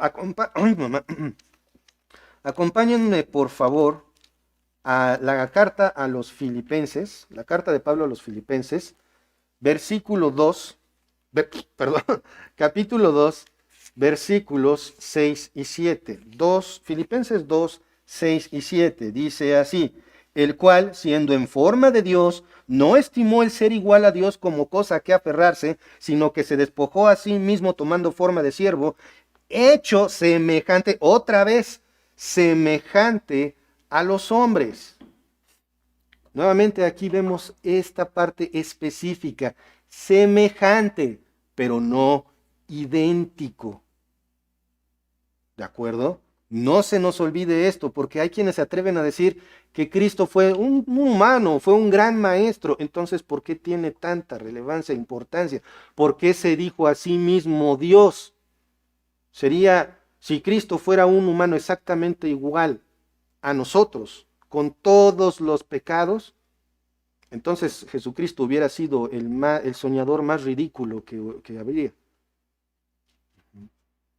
Acompáñenme, por favor, a la carta a los Filipenses, la carta de Pablo a los Filipenses, versículo 2, perdón, capítulo 2, versículos 6 y 7. Filipenses 2, 6 y 7. Dice así: el cual, siendo en forma de Dios, no estimó el ser igual a Dios como cosa que aferrarse, sino que se despojó a sí mismo tomando forma de siervo, hecho semejante, otra vez, semejante a los hombres. Nuevamente aquí vemos esta parte específica, semejante, pero no idéntico. ¿De acuerdo? No se nos olvide esto, porque hay quienes se atreven a decir que Cristo fue un humano, fue un gran maestro. Entonces, ¿por qué tiene tanta relevancia e importancia? ¿Por qué se dijo a sí mismo Dios? Sería, si Cristo fuera un humano exactamente igual a nosotros, con todos los pecados, entonces Jesucristo hubiera sido el soñador más ridículo que habría.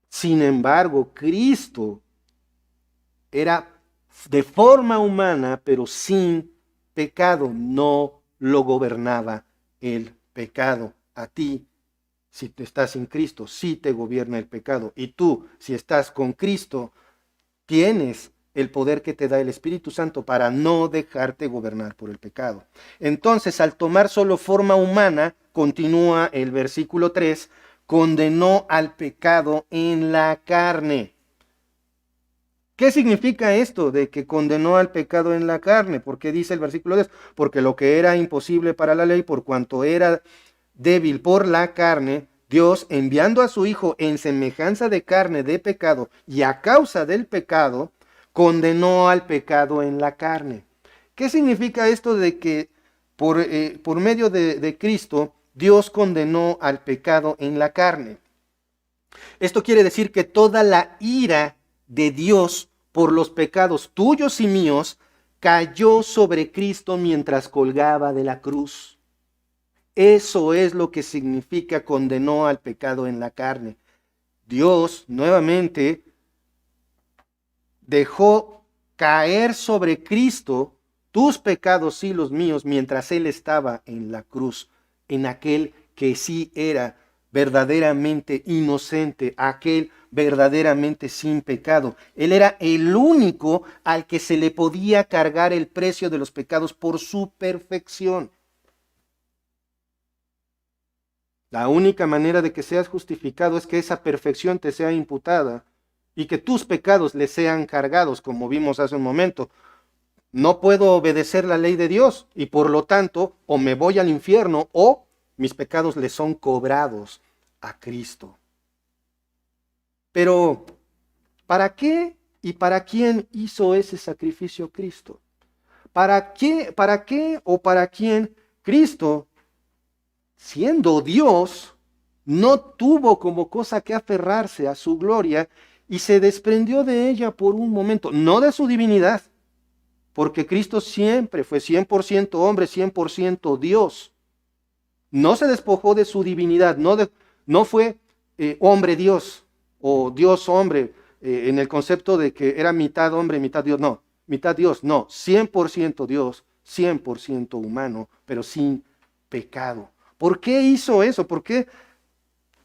Sin embargo, Cristo era de forma humana, pero sin pecado. No lo gobernaba el pecado. A ti, si tú estás sin Cristo, sí te gobierna el pecado. Y tú, si estás con Cristo, tienes el poder que te da el Espíritu Santo para no dejarte gobernar por el pecado. Entonces, al tomar solo forma humana, continúa el versículo 3, condenó al pecado en la carne. ¿Qué significa esto de que condenó al pecado en la carne? Porque dice el versículo 10, porque lo que era imposible para la ley, por cuanto era débil por la carne, Dios, enviando a su Hijo en semejanza de carne de pecado y a causa del pecado, condenó al pecado en la carne. ¿Qué significa esto de que por medio de Cristo, Dios condenó al pecado en la carne? Esto quiere decir que toda la ira de Dios por los pecados tuyos y míos cayó sobre Cristo mientras colgaba de la cruz. Eso es lo que significa condenó al pecado en la carne. Dios nuevamente dejó caer sobre Cristo tus pecados y los míos mientras Él estaba en la cruz, en aquel que sí era verdaderamente inocente, aquel verdaderamente sin pecado. Él era el único al que se le podía cargar el precio de los pecados por su perfección. La única manera de que seas justificado es que esa perfección te sea imputada y que tus pecados le sean cargados, como vimos hace un momento. No puedo obedecer la ley de Dios y por lo tanto o me voy al infierno o mis pecados le son cobrados a Cristo. Pero, ¿para qué y para quién hizo ese sacrificio Cristo? ¿Para qué o para quién Cristo, siendo Dios, no tuvo como cosa que aferrarse a su gloria y se desprendió de ella por un momento, no de su divinidad, porque Cristo siempre fue 100% hombre, 100% Dios. No se despojó de su divinidad, no fue hombre Dios o Dios hombre en el concepto de que era mitad hombre, mitad Dios. No, mitad Dios, no, 100% Dios, 100% humano, pero sin pecado. ¿Por qué hizo eso? ¿Por qué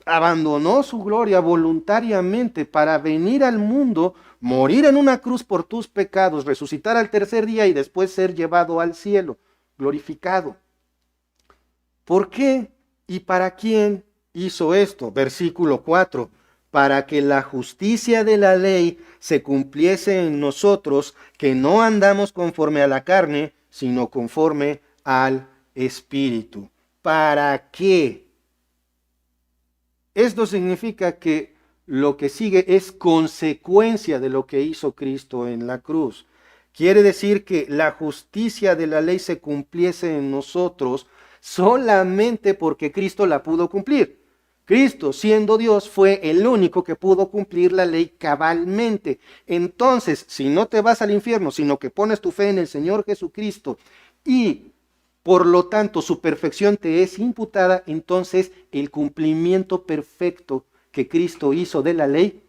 abandonó su gloria voluntariamente para venir al mundo, morir en una cruz por tus pecados, resucitar al tercer día y después ser llevado al cielo, glorificado? ¿Por qué y para quién hizo esto? Versículo 4. Para que la justicia de la ley se cumpliese en nosotros, que no andamos conforme a la carne, sino conforme al Espíritu. ¿Para qué? Esto significa que lo que sigue es consecuencia de lo que hizo Cristo en la cruz. Quiere decir que la justicia de la ley se cumpliese en nosotros solamente porque Cristo la pudo cumplir. Cristo, siendo Dios, fue el único que pudo cumplir la ley cabalmente. Entonces, si no te vas al infierno, sino que pones tu fe en el Señor Jesucristo y por lo tanto su perfección te es imputada, entonces el cumplimiento perfecto que Cristo hizo de la ley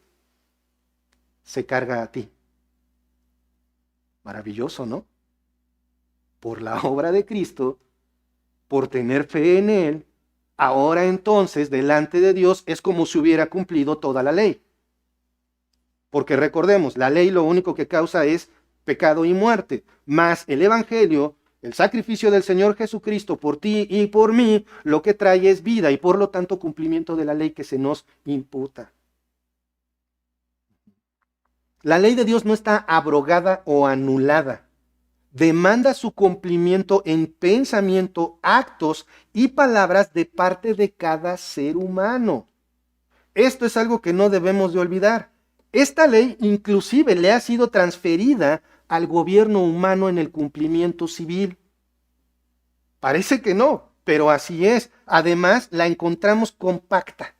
se carga a ti. Maravilloso, ¿no? Por la obra de Cristo, por tener fe en Él, ahora entonces delante de Dios es como si hubiera cumplido toda la ley. Porque recordemos, la ley lo único que causa es pecado y muerte, más el Evangelio, el sacrificio del Señor Jesucristo por ti y por mí, lo que trae es vida y por lo tanto cumplimiento de la ley que se nos imputa. La ley de Dios no está abrogada o anulada. Demanda su cumplimiento en pensamiento, actos y palabras de parte de cada ser humano. Esto es algo que no debemos de olvidar. Esta ley inclusive le ha sido transferida al gobierno humano en el cumplimiento civil. Parece que no, pero así es. Además, la encontramos compacta.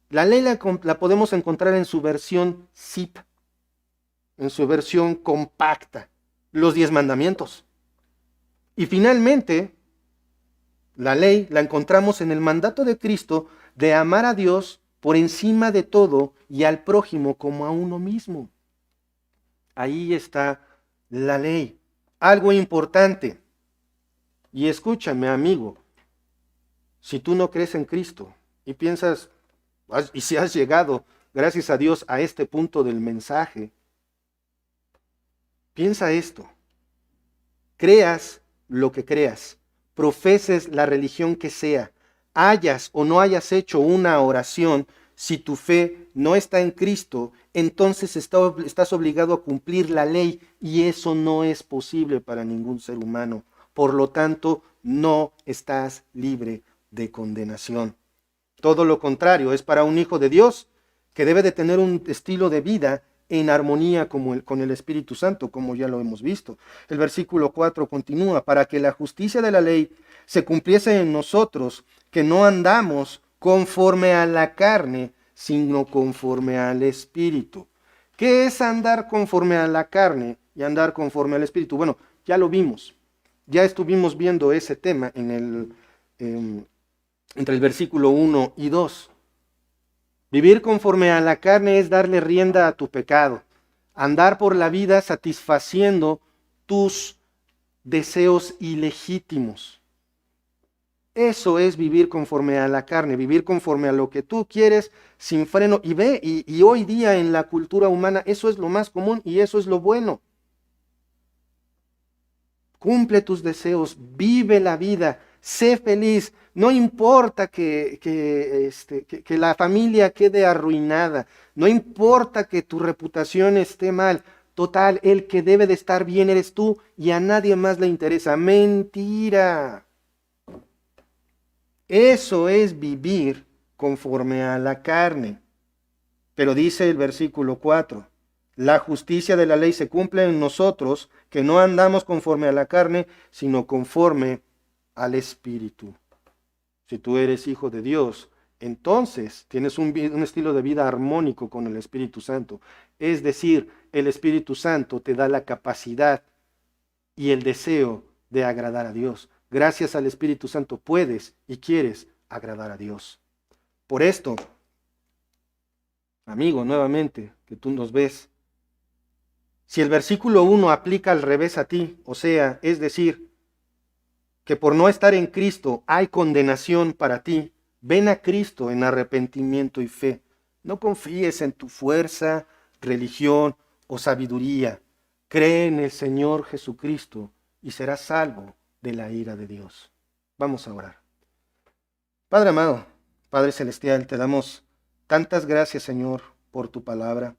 La ley la podemos encontrar en su versión zip, en su versión compacta. Los 10 mandamientos. Y finalmente, la ley la encontramos en el mandato de Cristo de amar a Dios por encima de todo y al prójimo como a uno mismo. Ahí está la ley. Algo importante. Y escúchame, amigo, si tú no crees en Cristo y piensas, y si has llegado, gracias a Dios, a este punto del mensaje, piensa esto. Creas lo que creas, profeses la religión que sea, hayas o no hayas hecho una oración, si tu fe no está en Cristo, entonces estás obligado a cumplir la ley y eso no es posible para ningún ser humano. Por lo tanto, no estás libre de condenación. Todo lo contrario, es para un hijo de Dios que debe de tener un estilo de vida en armonía con el Espíritu Santo, como ya lo hemos visto. El versículo 4 continúa, para que la justicia de la ley se cumpliese en nosotros, que no andamos conforme a la carne, sino conforme al Espíritu. ¿Qué es andar conforme a la carne y andar conforme al Espíritu? Bueno, ya lo vimos. Ya estuvimos viendo ese tema entre el versículo 1 y 2. Vivir conforme a la carne es darle rienda a tu pecado, andar por la vida satisfaciendo tus deseos ilegítimos. Eso es vivir conforme a la carne, vivir conforme a lo que tú quieres sin freno. Y hoy día en la cultura humana eso es lo más común y eso es lo bueno. Cumple tus deseos, vive la vida, sé feliz. No importa que la familia quede arruinada, no importa que tu reputación esté mal. Total, el que debe de estar bien eres tú y a nadie más le interesa. Mentira. Eso es vivir conforme a la carne. Pero dice el versículo 4, la justicia de la ley se cumple en nosotros, que no andamos conforme a la carne, sino conforme al Espíritu. Si tú eres hijo de Dios, entonces tienes un estilo de vida armónico con el Espíritu Santo. Es decir, el Espíritu Santo te da la capacidad y el deseo de agradar a Dios. Gracias al Espíritu Santo puedes y quieres agradar a Dios. Por esto, amigo, nuevamente, que tú nos ves, si el versículo 1 aplica al revés a ti, o sea, es decir, que por no estar en Cristo hay condenación para ti, ven a Cristo en arrepentimiento y fe. No confíes en tu fuerza, religión o sabiduría. Cree en el Señor Jesucristo y serás salvo de la ira de Dios. Vamos a orar. Padre amado, Padre celestial, te damos tantas gracias, Señor, por tu palabra.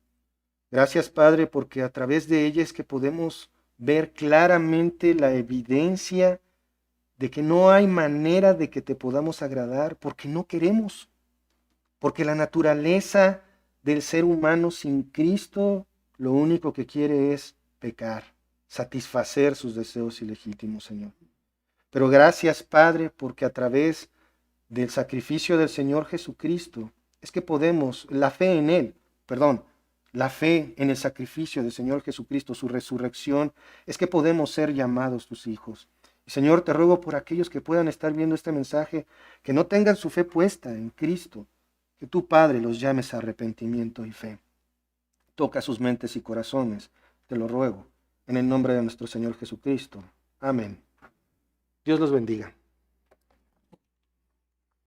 Gracias, Padre, porque a través de ella es que podemos ver claramente la evidencia de que no hay manera de que te podamos agradar, porque no queremos, porque la naturaleza del ser humano sin Cristo lo único que quiere es pecar, satisfacer sus deseos ilegítimos, Señor. Pero gracias, Padre, porque a través del sacrificio del Señor Jesucristo es que podemos, la fe en Él, la fe en el sacrificio del Señor Jesucristo, su resurrección, es que podemos ser llamados tus hijos. Y Señor, te ruego por aquellos que puedan estar viendo este mensaje, que no tengan su fe puesta en Cristo, que tú, Padre, los llames a arrepentimiento y fe. Toca sus mentes y corazones, te lo ruego, en el nombre de nuestro Señor Jesucristo. Amén. Dios los bendiga.